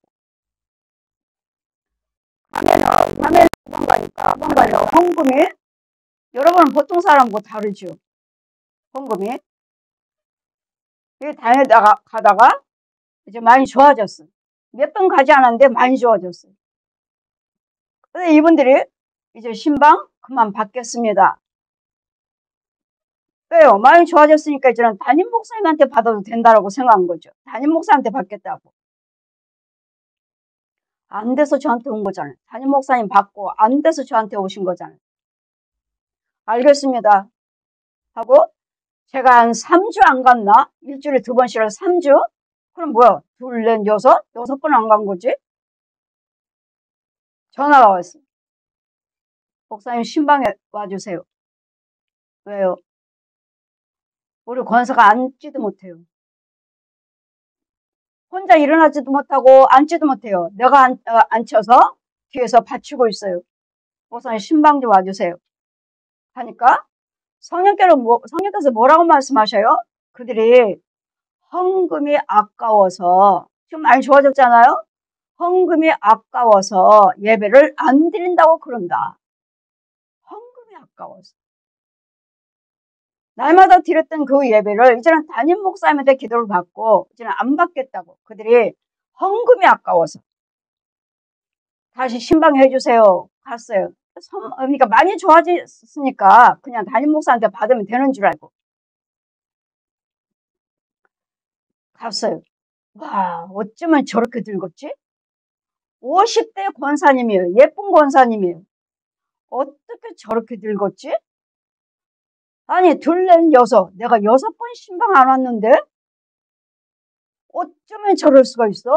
밤에 2번 가니까 2번 가요. 헌금이 여러분은 보통 사람하고 다르죠. 헌금이 다니다가 가다가 이제 많이 좋아졌어. 몇 번 가지 않았는데 많이 좋아졌어요. 근데 이분들이 이제 신방 그만 받겠습니다. 왜요? 많이 좋아졌으니까 이제는 담임 목사님한테 받아도 된다라고 생각한 거죠. 담임 목사한테 받겠다고. 안 돼서 저한테 온 거잖아요. 담임 목사님 받고 안 돼서 저한테 오신 거잖아요. 알겠습니다. 하고 제가 한 3주 안 갔나? 일주일에 2번씩을 3주? 그럼 뭐야? 2, 4, 6? 6번 안 간 거지? 전화가 왔어요. 목사님 신방에 와주세요. 왜요? 우리 권사가 앉지도 못해요. 혼자 일어나지도 못하고 앉지도 못해요. 내가 앉혀서 뒤에서 받치고 있어요. 목사님 신방 좀 와주세요. 하니까 성령께서 뭐라고 말씀하셔요? 그들이 헌금이 아까워서 지금 많이 좋아졌잖아요. 헌금이 아까워서 예배를 안 드린다고 그런다. 헌금이 아까워서. 날마다 드렸던 그 예배를 이제는 담임 목사님한테 기도를 받고 이제는 안 받겠다고. 그들이 헌금이 아까워서. 다시 신방해 주세요. 갔어요. 그러니까 많이 좋아졌으니까 그냥 담임 목사한테 받으면 되는 줄 알고. 갔어요. 와, 어쩌면 저렇게 늙었지? 50대 권사님이에요. 예쁜 권사님이에요. 어떻게 저렇게 늙었지? 아니, 2, 4, 6. 내가 6번 신방 안 왔는데? 어쩌면 저럴 수가 있어?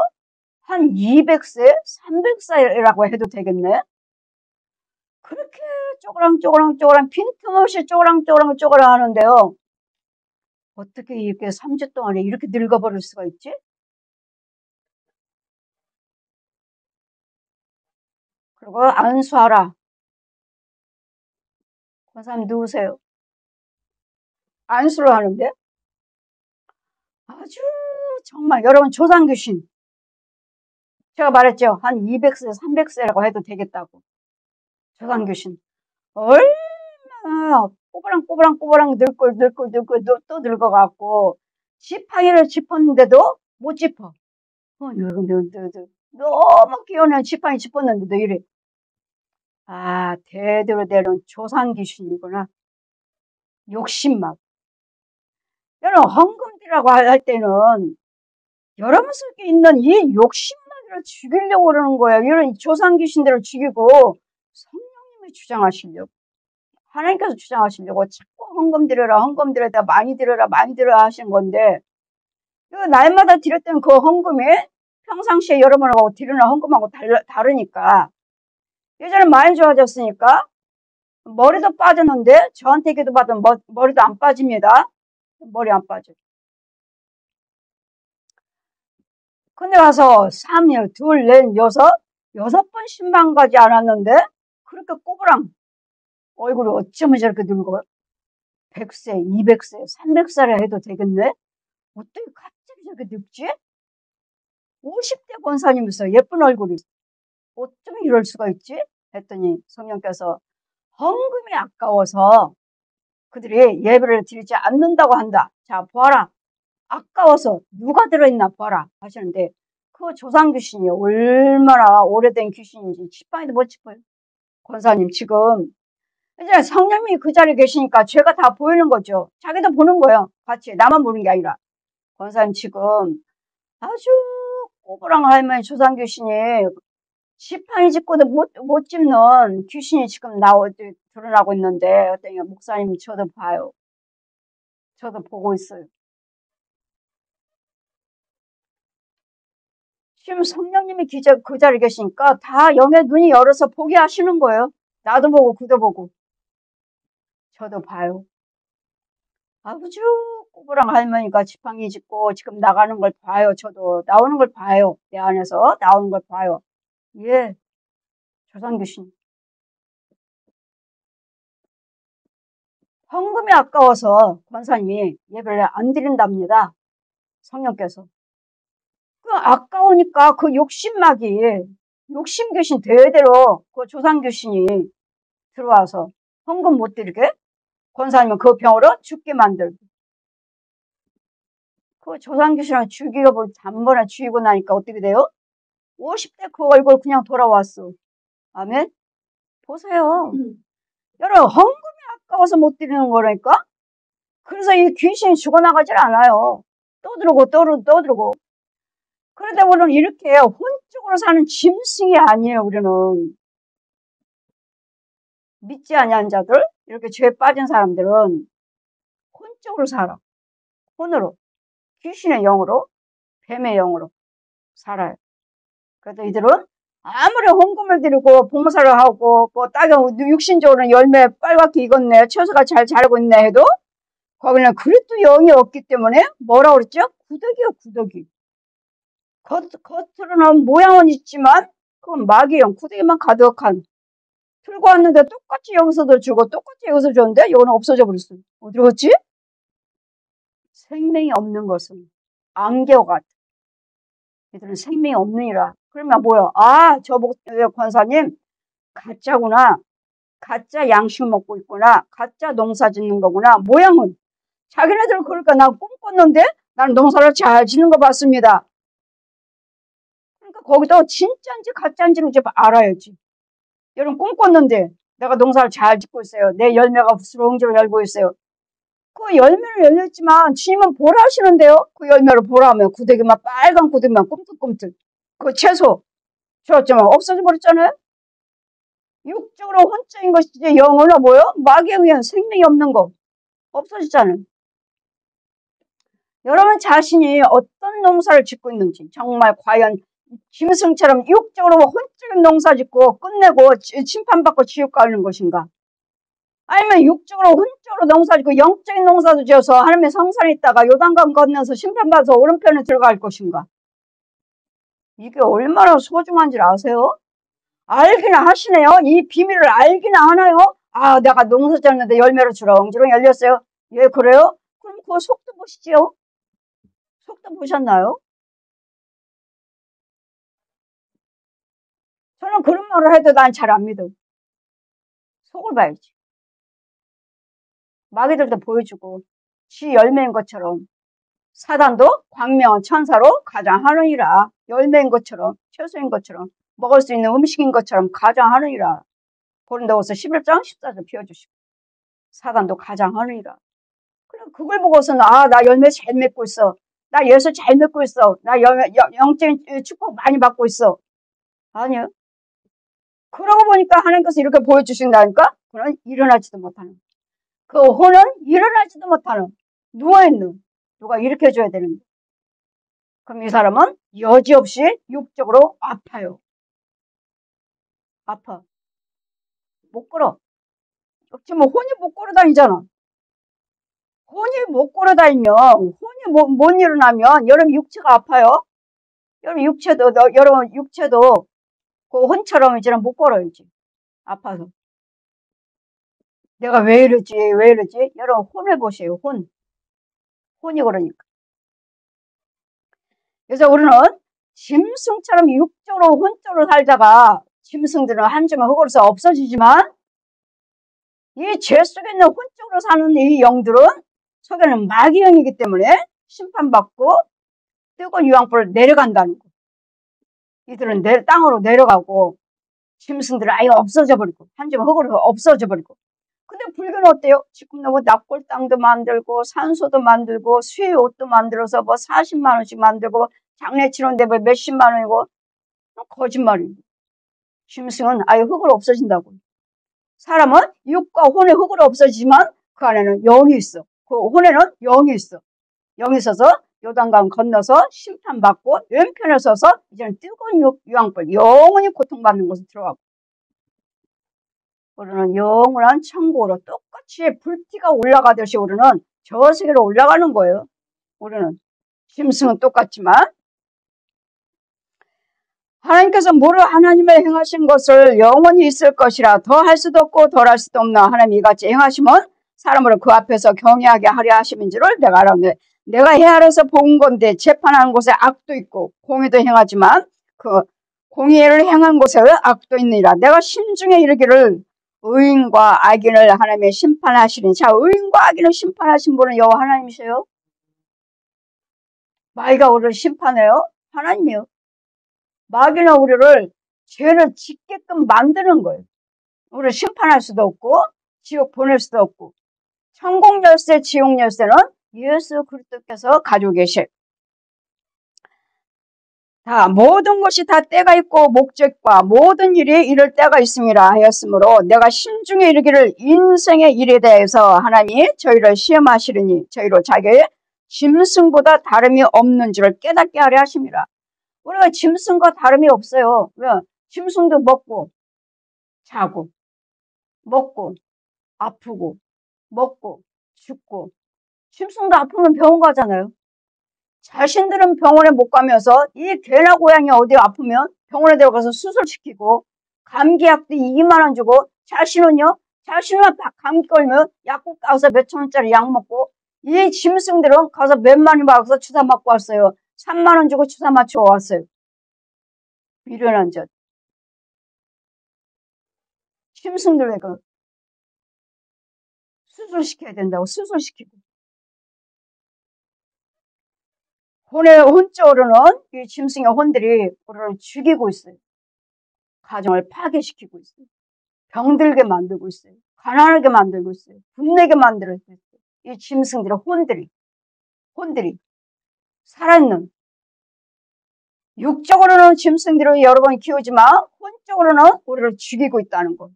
한 200세, 300세라고 해도 되겠네? 그렇게 쪼그랑 빈틈없이 쪼그랑 하는데요. 어떻게 이렇게 3주 동안에 이렇게 늙어버릴 수가 있지? 그리고 안수하라. 권사님 누구세요? 안수를 하는데 아주 정말 여러분 조상귀신. 제가 말했죠. 한 200세, 300세라고 해도 되겠다고. 조상귀신. 얼마나 꼬부랑 늙고 또 늙어갖고 지팡이를 짚었는데도 못 짚어. 너무 귀여운 지팡이 짚었는데도 이래. 아, 대대로 되는 조상귀신이구나. 욕심만. 여러분 헌금이라고 할 때는 여러분 속에 있는 이 욕심만을 죽이려고 그러는 거예요. 이런 조상귀신들을 죽이고 성령님이 주장하시려고. 하나님께서 주장하시려고 자꾸 헌금 드려라 많이 드려라 하시는 건데 날마다 드렸던 그 헌금이 평상시에 여러분하고 드리는 헌금하고 다르니까 예전에 많이 좋아졌으니까 머리도 빠졌는데 저한테 기도받으면 머리도 안 빠집니다. 머리 안 빠져. 근데 가서 3일, 2, 4, 6번 신방 가지 않았는데 그렇게 꼬부랑 얼굴이 어쩌면 저렇게 늙어? 100세, 200세, 300살에 해도 되겠네? 어떻게 갑자기 저렇게 늙지? 50대 권사님이서 예쁜 얼굴이 어쩌면 이럴 수가 있지? 했더니 성령께서 헌금이 아까워서 그들이 예배를 드리지 않는다고 한다. 자, 보아라. 아까워서 누가 들어있나 봐라 하시는데 그 조상귀신이 얼마나 오래된 귀신인지 지팡이도 못 짚어요. 권사님 지금 이제 성령님이 그 자리에 계시니까 죄가 다 보이는 거죠. 자기도 보는 거예요. 같이. 나만 보는 게 아니라. 권사님 지금 아주 꼬부랑 할머니 조상 귀신이 지팡이 짚고도 못 짚는 귀신이 지금 드러나고 있는데, 어떠냐, 목사님, 저도 봐요. 저도 보고 있어요. 지금 성령님이 그 자리에 계시니까 다 영의 눈이 열어서 보게 하시는 거예요. 나도 보고, 그도 보고. 저도 봐요. 아주 꼬부랑 할머니가 지팡이 짚고 지금 나가는 걸 봐요. 저도 나오는 걸 봐요. 내 안에서 나오는 걸 봐요. 예, 조상 귀신. 헌금이 아까워서 권사님이 예배를 안 드린답니다. 성령께서. 그 아까우니까 그 욕심막이, 욕심 귀신 대대로 그 조상 귀신이 들어와서 헌금 못 드리게 권사님은 그 병으로 죽게 만들고, 그 조상 귀신을 죽이고 단번에 죽이고 나니까 어떻게 돼요? 50대 그 얼굴 그냥 돌아왔어. 아멘. 보세요. 여러분, 헌금이 아까워서 못 드리는 거라니까? 그래서 이 귀신이 죽어나가질 않아요. 떠들고. 그러다 우리는 이렇게 혼적으로 사는 짐승이 아니에요, 우리는. 믿지 아니한 자들, 이렇게 죄에 빠진 사람들은 혼적으로 살아. 혼으로. 귀신의 영으로, 뱀의 영으로 살아요. 그래서 이들은 아무리 헌금을 드리고 봉사를 하고 뭐 땅에 육신적으로는 열매 빨갛게 익었네, 채소가 잘 자라고 있네 해도 거기는 그리스도 영이 없기 때문에 뭐라고 그랬죠? 구더기요, 구더기. 겉으로는 모양은 있지만 그건 마귀의 영, 구더기만 가득한. 들고 왔는데 똑같이 여기서도 주고 똑같이 여기서 줬는데 이거는 없어져 버렸어요. 어디로 갔지? 생명이 없는 것은 안개와 같아. 얘들은 생명이 없느니라. 그러면 뭐야? 아, 저 권사님 가짜구나. 가짜 양식 먹고 있구나. 가짜 농사 짓는 거구나. 모양은. 자기네들은 그러니까 나 꿈꿨는데 나는 농사를 잘 짓는 거 봤습니다. 그러니까 거기도 진짜인지 가짜인지를 좀 알아야지. 여러분 꿈꿨는데 내가 농사를 잘 짓고 있어요. 내 열매가 부스렁지로 열고 있어요. 그 열매를 열렸지만 주님은 보라 하시는데요. 그 열매를 보라 하면 구데기만 빨간 구데기만 꿈틀꿈틀. 그 채소 주었지만 없어져 버렸잖아요. 육적으로 혼적인 것이지 영어는 뭐요? 마귀에 의한 생명이 없는 거 없어지잖아요. 여러분 자신이 어떤 농사를 짓고 있는지, 정말 과연 짐승처럼 육적으로 혼적인 농사 짓고 끝내고 심판받고 지옥 가는 것인가? 아니면 육적으로 혼적으로 농사 짓고 영적인 농사도 지어서 하나님의 성산에 있다가 요단강 건너서 심판받아서 오른편에 들어갈 것인가? 이게 얼마나 소중한지 아세요? 알기는 하시네요. 이 비밀을 알기는 하나요? 아, 내가 농사 지었는데 열매로 주렁주렁 열렸어요. 예, 그래요? 그럼 그 속도 보시지요? 속도 보셨나요? 저는 그런 말을 해도 난 잘 안 믿어. 속을 봐야지. 마귀들도 보여주고 지 열매인 것처럼 사단도 광명한 천사로 가장하느니라. 열매인 것처럼, 채소인 것처럼, 먹을 수 있는 음식인 것처럼 가장하느니라. 고린도후서 11장 14절 피워주시고 사단도 가장하느니라. 그래, 그걸 보고서는 아, 나 열매 잘 맺고 있어. 나 예수 잘 맺고 있어. 나 영적인 축복 많이 받고 있어. 아니요. 그러고 보니까 하나님께서 이렇게 보여주신다니까? 그건 일어나지도 못하는. 그 혼은 일어나지도 못하는. 누워있는. 누가 일으켜줘야 되는데. 그럼 이 사람은 여지없이 육적으로 아파요. 아파. 못 걸어. 지금 혼이 못 걸어 다니잖아. 혼이 못 걸어 다니면, 혼이 못 일어나면 여러분 육체가 아파요. 여러분 육체도 그 혼처럼 이제는 못 걸어야지. 아파서. 내가 왜 이러지? 여러분 혼을 보세요. 혼이 그러니까. 그래서 우리는 짐승처럼 육적으로 혼적으로 살다가 짐승들은 한 줌의 흙으로서 없어지지만 이 죄 속에 있는 혼적으로 사는 이 영들은 속에는 마귀 영이기 때문에 심판받고 뜨거운 유황불을 내려간다는 거. 이들은 땅으로 내려가고 짐승들은 아예 없어져 버리고 한 줌의 흙으로 없어져 버리고 불교는 어때요? 지금 뭐 납골 땅도 만들고 산소도 만들고 수의 옷도 만들어서 뭐 40만 원씩 만들고 장례 치는데 뭐 몇십만 원이고 거짓말이에요. 짐승은 아예 흙으로 없어진다고. 사람은 육과 혼의 흙으로 없어지지만 그 안에는 영이 있어. 그 혼에는 영이 있어. 영이 있어서 요단강 건너서 심판받고 왼편에 서서 이제는 뜨거운 유황불 영원히 고통받는 곳에 들어가고 우리는 영원한 천국으로 똑같이 불티가 올라가듯이 우리는 저 세계로 올라가는 거예요. 우리는 짐승은 똑같지만 하나님께서 모르 하나님의 행하신 것을 영원히 있을 것이라 더할 수도 없고 덜할 수도 없나 하나님 이같이 행하시면 사람으로 그 앞에서 경외하게 하려 하심인 줄을 내가 알았네. 내가 헤아려서 본 건데 재판하는 곳에 악도 있고 공의도 행하지만 그 공의를 행한 곳에 악도 있느니라. 내가 심중에 이르기를 의인과 악인을 하나님의 심판하시니 자 의인과 악인을 심판하신 분은 여호와 하나님이세요. 마귀가 우리를 심판해요? 하나님이요. 마귀는 우리를 죄를 짓게끔 만드는 거예요. 우리를 심판할 수도 없고 지옥 보낼 수도 없고 천국 열쇠 지옥 열쇠는 예수 그리스도께서 가지고 계실 다 모든 것이 다 때가 있고 목적과 모든 일이 이를 때가 있음이라 하였으므로 내가 심중에 이르기를 인생의 일에 대해서 하나님이 저희를 시험하시리니 저희로 자기의 짐승보다 다름이 없는 줄을 깨닫게 하려 하심이라. 우리가 짐승과 다름이 없어요. 왜? 짐승도 먹고 자고 먹고 아프고 먹고 죽고 짐승도 아프면 병원 가잖아요. 자신들은 병원에 못 가면서 이 개나 고양이 어디 아프면 병원에 들어가서 수술시키고 감기약도 2만 원 주고 자신은요? 자신은 감기 걸면 약국 가서 몇천 원짜리 약 먹고 이 짐승들은 가서 몇만 원 받아서 주사 맞고 왔어요. 3만 원 주고 주사 맞추고 왔어요. 미련한 것. 짐승들 그 수술시켜야 된다고 수술시키고 혼적으로는 이 짐승의 혼들이 우리를 죽이고 있어요. 가정을 파괴시키고 있어요. 병들게 만들고 있어요. 가난하게 만들고 있어요. 분내게 만들고 있어요. 이 짐승들의 혼들이 살아있는 육적으로는 짐승들을 여러 번 키우지만 혼적으로는 우리를 죽이고 있다는 거.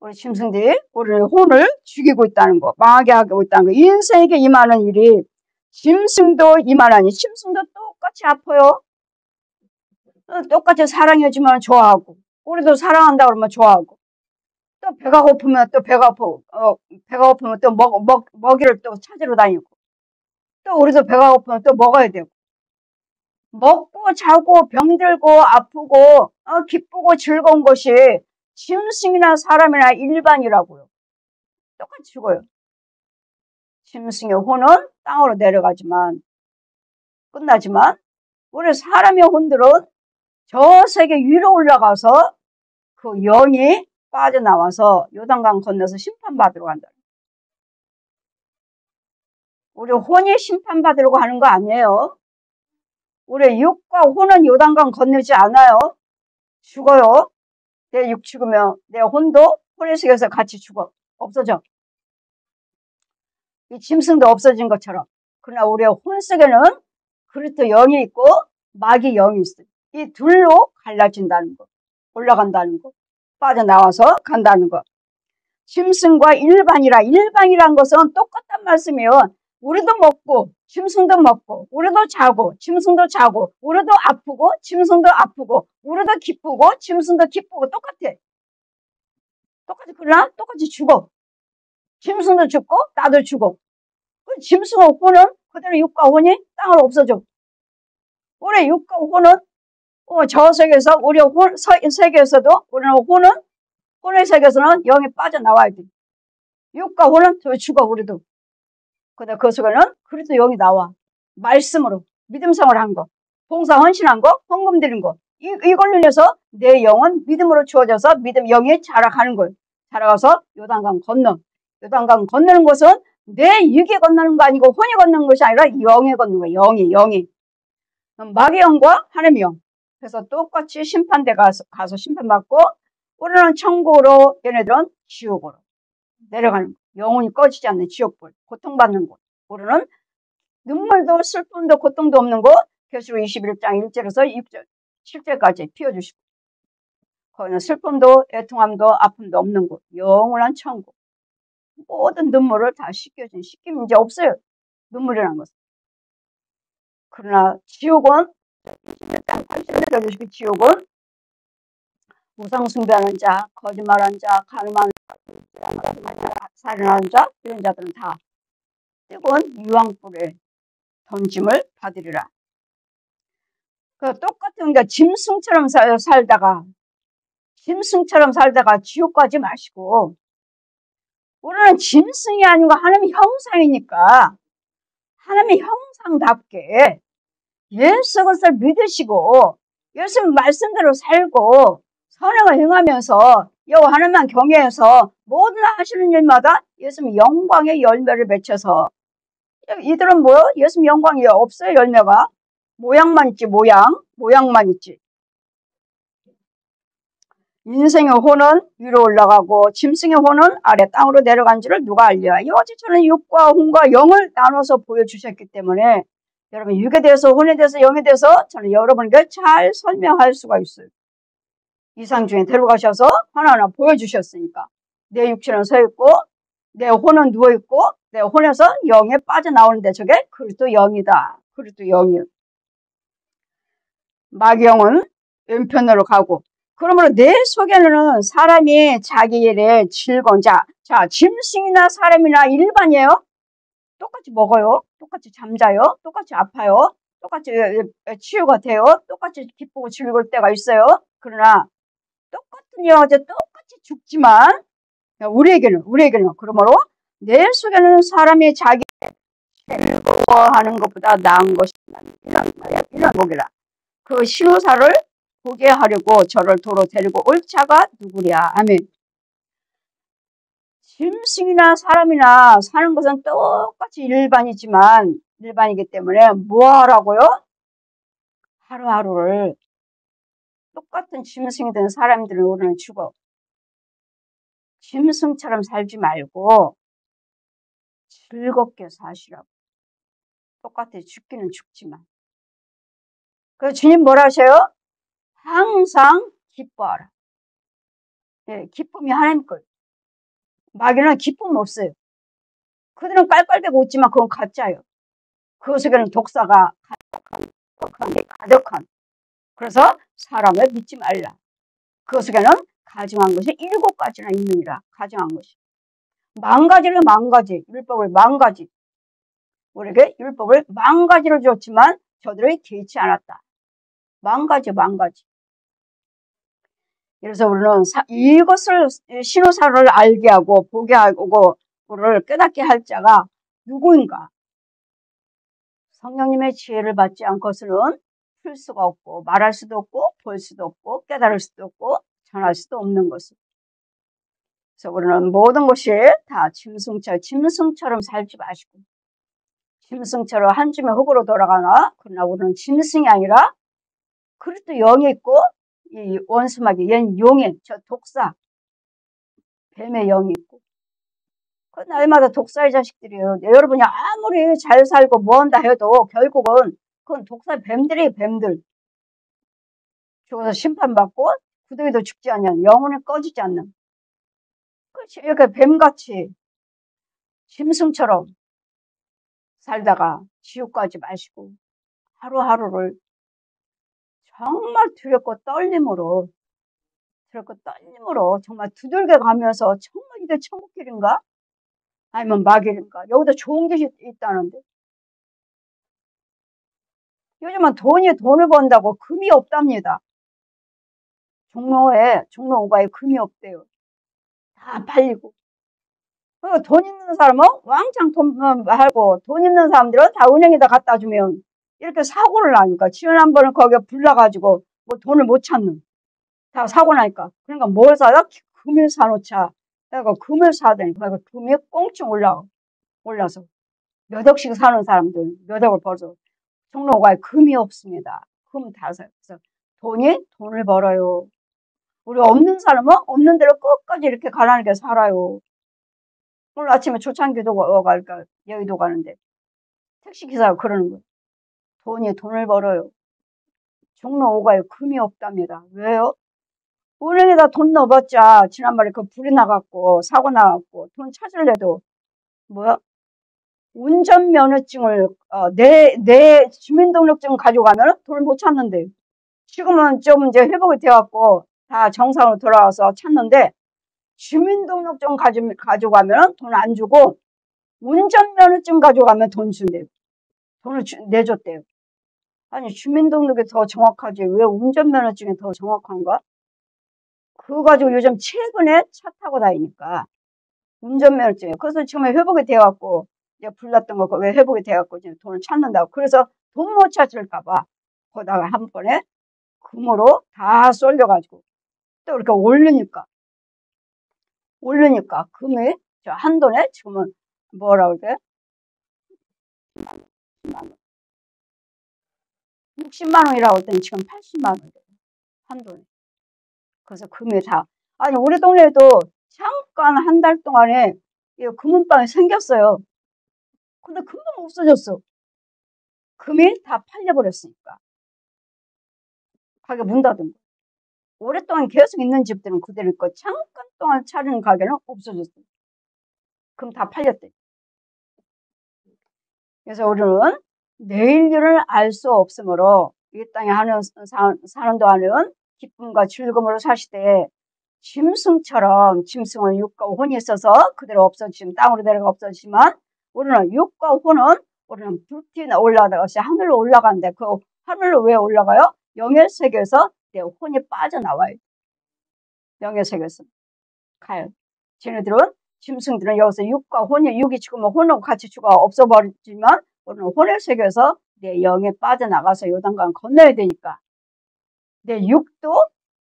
우리 짐승들이 우리의 혼을 죽이고 있다는 거. 망하게 하고 있다는 거. 인생에게 임하는 일이 짐승도 임하나니 짐승도 똑같이 아파요. 똑같이 사랑해주면 좋아하고 우리도 사랑한다 그러면 좋아하고 또 배가 고프면 또 배가 고프면 또 먹이를 또 찾으러 다니고 또 우리도 배가 고프면 또 먹어야 되고 먹고 자고 병들고 아프고 기쁘고 즐거운 것이 짐승이나 사람이나 일반이라고요. 똑같이 죽어요. 짐승의 혼은 땅으로 내려가지만 끝나지만 우리 사람의 혼들은 저 세계 위로 올라가서 그 영이 빠져나와서 요단강 건너서 심판받으러 간다. 우리 혼이 심판받으려고 하는 거 아니에요. 우리 육과 혼은 요단강 건너지 않아요. 죽어요. 내 육 죽으면 내 혼도 혼의 세계에서 같이 죽어. 없어져. 이 짐승도 없어진 것처럼. 그러나 우리의 혼 속에는 그리스도 영이 있고 마귀 영이 있어요. 이 둘로 갈라진다는 거. 올라간다는 거. 빠져나와서 간다는 거. 짐승과 일반이란 것은 똑같단 말씀이에요. 우리도 먹고 짐승도 먹고 우리도 자고 짐승도 자고 우리도 아프고 짐승도 아프고 우리도 기쁘고 짐승도 기쁘고 똑같아. 그러나 똑같이 죽어. 짐승도 죽고 나도 죽어. 그 짐승의 혼은 그대로 육과 혼이 땅으로 없어져. 우리 육과 혼은 저 세계에서 우리 세계에서도 우리는 혼의 세계에서는 영이 빠져나와야 돼. 육과 혼은 저 죽어 우리도. 근데 그 속에는 그리스도 영이 나와. 말씀으로 믿음생활 한 거, 봉사 헌신한 거, 헌금 드린 거. 이걸로 인해서 내 영은 믿음으로 주어져서 믿음 영이 자라가는 거예요. 자라가서 요단강 건너는 것은 내 육이 건너는 거 아니고 혼이 건너는 것이 아니라 영이 건너는 거예요. 영이. 마귀 영과 하나님의 영. 그래서 똑같이 심판대 가서 심판받고 우리는 천국으로 얘네들은 지옥으로. 내려가는 거. 영혼이 꺼지지 않는 지옥불, 고통받는 곳. 우리는 눈물도 슬픔도 고통도 없는 곳, 계시록 21장 1절에서 6절, 7절까지 피워주시고, 거기는 슬픔도 애통함도 아픔도 없는 곳, 영원한 천국. 모든 눈물을 다 씻기면 이제 없어요. 눈물이라는 것은. 그러나 지옥은, 21장 8절에 주시기 지옥은 우상숭배하는 자, 거짓말하는 자, 간음하는 자, 살인하는 자, 이런 자들은 다 뜨거운 유황불에 던짐을 받으리라. 그 똑같은 게 짐승처럼 살다가 지옥 가지 마시고, 우리는 짐승이 아니고 하나님의 형상이니까 하나님의 형상답게 예수 그리스도를 믿으시고 예수 말씀대로 살고 선행을 행하면서 여호와 하나님만 경외해서 모든 하시는 일마다 예수님 영광의 열매를 맺혀서, 이들은 뭐 예수님 영광이 없어요. 열매가 모양만 있지, 모양만 있지. 인생의 혼은 위로 올라가고 짐승의 혼은 아래 땅으로 내려간 줄을 누가 알랴. 이것이 저는 육과 혼과 영을 나눠서 보여주셨기 때문에 여러분 육에 대해서 혼에 대해서 영에 대해서 저는 여러분에게 잘 설명할 수가 있어요. 이상 중에 데려가셔서 하나하나 보여주셨으니까. 내 육체는 서 있고 내 혼은 누워 있고 내 혼에서 영에 빠져나오는데 저게 그리스도 영이다. 그리스도 영이에요. 마귀영은 왼편으로 가고, 그러므로 내 속에는 사람이 자기 일에 즐거운 자, 짐승이나 사람이나 일반이에요. 똑같이 먹어요. 똑같이 잠자요. 똑같이 아파요. 똑같이 치유가 돼요. 똑같이 기쁘고 즐거울 때가 있어요. 그러나 똑같은 영화제 똑같이 죽지만 우리에게는 그러므로 내 속에는 사람이 자기 즐거워하는 것보다 나은 것이 이런 복이라. 그 신호사를 보게 하려고 저를 도로 데리고 올 자가 누구랴. 아멘. 짐승이나 사람이나 사는 것은 똑같이 일반이기 때문에 뭐 하라고요? 하루하루를 똑같은 짐승이 된 사람들은 우리는 죽어. 짐승처럼 살지 말고 즐겁게 사시라고. 똑같아. 죽기는 죽지만. 그래서 주님 뭐라 하셔요? 항상 기뻐하라. 예, 기쁨이 하나님 거예요. 마귀는 기쁨 없어요. 그들은 깔깔대고 웃지만 그건 가짜예요. 그 속에는 독사가 가득한. 그래서 사람을 믿지 말라. 그 속에는 가증한 것이 7가지나 있느니라. 가증한 것이. 율법을 망가지. 우리에게 율법을 망가지로 줬지만 저들이 개의치 않았다. 망가지. 그래서 우리는 이것을 신호사를 알게 하고 보게 하고 우리를 깨닫게 할 자가 누구인가? 성령님의 지혜를 받지 않고서는 풀 수가 없고 말할 수도 없고 볼 수도 없고 깨달을 수도 없고 전할 수도 없는 것을. 그래서 우리는 모든 것이 다 짐승처럼 살지 마시고, 짐승처럼 한 줌의 흙으로 돌아가나, 그러나 우리는 짐승이 아니라 그리스도 영이 있고 이 원수마귀 얘는 용의 저 독사 뱀의 영이 있고, 그 날마다 독사의 자식들이에요. 여러분이 아무리 잘 살고 뭐 한다 해도 결국은 그건 독사의 뱀들 죽어서 심판받고 구덩이도 죽지 않는, 영혼이 꺼지지 않는, 그렇지. 이렇게 뱀같이 짐승처럼 살다가 지옥 가지 마시고 하루하루를 정말 두렵고 떨림으로 정말 두들겨 가면서 정말 이게 천국길인가? 아니면 마길인가? 여기다 좋은 게 있다는데. 요즘은 돈을 번다고 금이 없답니다. 종로 5가에 금이 없대요. 다 팔리고. 돈 있는 사람은 왕창 하고 돈 있는 사람들은 다 은행에다 갖다 주면 이렇게 사고를 나니까 지연 한 번은 거기에 불나가지고 뭐 돈을 못 찾는. 다 사고 나니까. 그러니까 뭘 사다? 금을 사놓자. 그러니까 금을 사야 되니까. 그러니까 금이 꽁충 올라서 몇 억씩 사는 사람들 몇 억을 벌어서 종로 5가에 금이 없습니다. 금 다 사요. 그래서 돈을 벌어요. 우리 없는 사람은 없는 대로 끝까지 이렇게 가난하게 살아요. 오늘 아침에 초창기도 갈까 여의도 가는데 택시기사가 그러는 거예요. 돈을 벌어요. 종로 5가에 금이 없답니다. 왜요? 은행에다 돈 넣어봤자 지난번에 그 불이 나갖고 사고 나갖고 돈 찾으려도 뭐야? 운전면허증을 내 주민등록증 가지고 가면 돈을 못 찾는데 지금은 좀 이제 회복이 돼갖고 다 정상으로 돌아와서 찾는데 주민등록증 가지고 가면 돈 안 주고 운전면허증 가지고 가면 돈 준대요. 돈을 내줬대요. 아니 주민등록이 더 정확하지 왜 운전면허증이 더 정확한가? 그거 가지고 요즘 최근에 차 타고 다니니까 운전면허증. 그래서 지금 회복이 돼갖고 이제 불났던 거 왜 회복이 돼갖고 이제 돈을 찾는다고. 그래서 돈 못 찾을까봐 거다가 한 번에 금으로 다 쏠려가지고 또 이렇게 올리니까 금이 저 한돈에 지금은 뭐라 그래? 60만 원이라고 했더니 지금 80만 원 한돈에. 그래서 금이 다 아니 우리 동네에도 잠깐 한 달 동안에 금은방이 생겼어요. 근데 금방 없어졌어. 금이 다 팔려버렸으니까. 가게 문 닫은 거. 오랫동안 계속 있는 집들은 그대로 있고 잠깐 동안 차리는 가게는 없어졌어. 금 다 팔렸대. 그래서 우리는 내일 일을 알 수 없으므로 이 땅에 사는 동안은 기쁨과 즐거움으로 사시되 짐승처럼 짐승은 육과 혼이 있어서 그대로 없어지면 땅으로 내려가 없어지지만 우리는 육과 혼은 우리는 불티에 올라가다가 하늘로 올라가는데 그 하늘로 왜 올라가요? 영의 세계에서 내 혼이 빠져나와요. 영의 세계에서 가요. 쟤네들은 짐승들은 여기서 육과 혼이 육이 죽으면 혼하고 같이 죽어 없어버리지만 우리는 혼의 세계에서 내 영에 빠져나가서 요단강 건너야 되니까 내 육도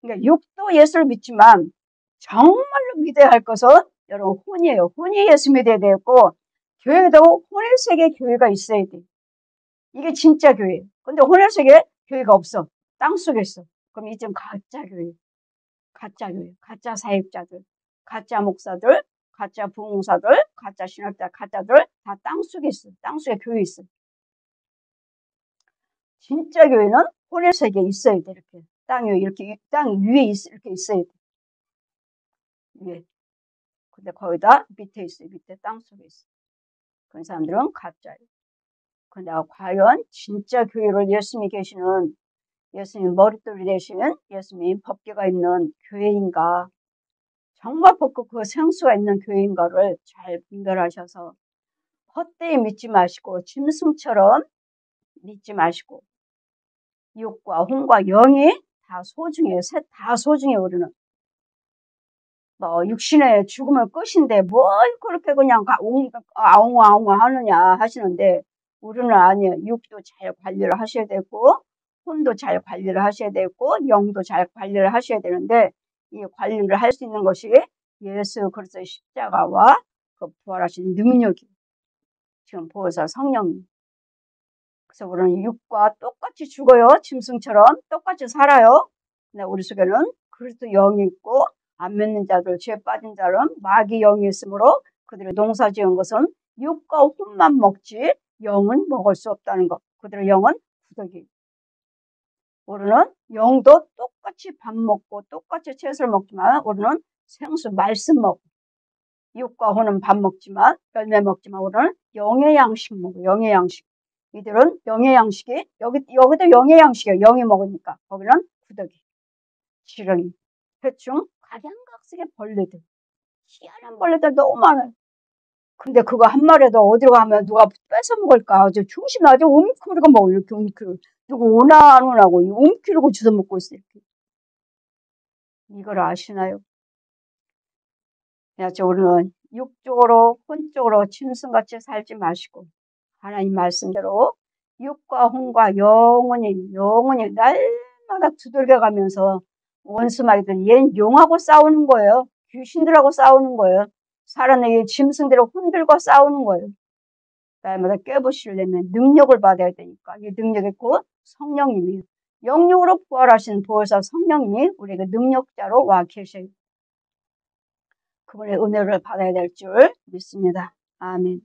그러니까 육도 예수를 믿지만 정말로 믿어야 할 것은 여러분 혼이에요. 혼이 예수 믿어야 되고 교회도 혼의 세계 교회가 있어야 돼. 이게 진짜 교회예요. 근데 혼의 세계 교회가 없어. 땅속에 있어. 그럼 이제 가짜 교회, 가짜 사역자들, 가짜 목사들, 가짜 부흥사들, 가짜 신학자, 가짜들 다 땅속에 있어. 땅속에 교회 있어. 진짜 교회는 혼의 세계에 있어야 돼. 이렇게 땅 위에 이렇게 있어야 돼. 위에. 근데 거기다 밑에 있어. 밑에 땅속에 있어. 그런 사람들은 가짜예요. 근데 과연 진짜 교회를 예수님이 계시는 예수님 머릿돌이 되시는 예수님 법궤가 있는 교회인가 정말 법궤 그 생수가 있는 교회인가를 잘 분별하셔서 헛되이 믿지 마시고 짐승처럼 믿지 마시고 육과 혼과 영이 다 소중해요. 셋 다 소중해 우리는. 뭐 육신의 죽음은 끝인데 뭘 그렇게 그냥 아웅아웅 하느냐 하시는데 우리는 아니에요. 육도 잘 관리를 하셔야 되고 혼도 잘 관리를 하셔야 되고 영도 잘 관리를 하셔야 되는데 이 관리를 할 수 있는 것이 예수 그리스도의 십자가와 그 부활하신 능력이 지금 보혜사 성령님. 그래서 우리는 육과 똑같이 죽어요. 짐승처럼 똑같이 살아요. 근데 우리 속에는 그리스도 영이 있고 안 믿는 자들, 죄 빠진 자는 마귀 영이 있으므로 그들의 농사 지은 것은 육과 혼만 먹지 영은 먹을 수 없다는 것. 그들의 영은 구더기. 우리는 영도 똑같이 밥 먹고 똑같이 채소를 먹지만 우리는 생수 말씀 먹고 육과 혼은 밥 먹지만 열매 먹지만 우리는 영의 양식 먹고 영의 양식. 이들은 영의 양식이 여기도 영의 양식이에요. 영이 먹으니까 거기는 구더기, 지렁이, 해충, 각양각색의 벌레들, 희한한 벌레들 너무 많아요. 근데 그거 한 마리도 어디로 가면 누가 뺏어 먹을까? 아주 조심하죠. 움켜리고 먹어 이렇게 움켜리고 누구 오나 안 오나고 움켜리고 주워 먹고 있어 이렇게. 이걸 아시나요? 그래서 우리는 육적으로 혼적으로 짐승같이 살지 마시고 하나님 말씀대로 육과 혼과 영원히 날마다 두들겨가면서 원수마귀들 얘는 용하고 싸우는 거예요. 귀신들하고 싸우는 거예요. 살아내기 짐승들을 혼들고 싸우는 거예요. 날마다 깨부시려면 능력을 받아야 되니까 이 능력이 곧 성령님이에요. 영육으로 부활하신 보혜사 성령님이 우리에게 능력자로 와 계셔요. 그분의 은혜를 받아야 될 줄 믿습니다. 아멘.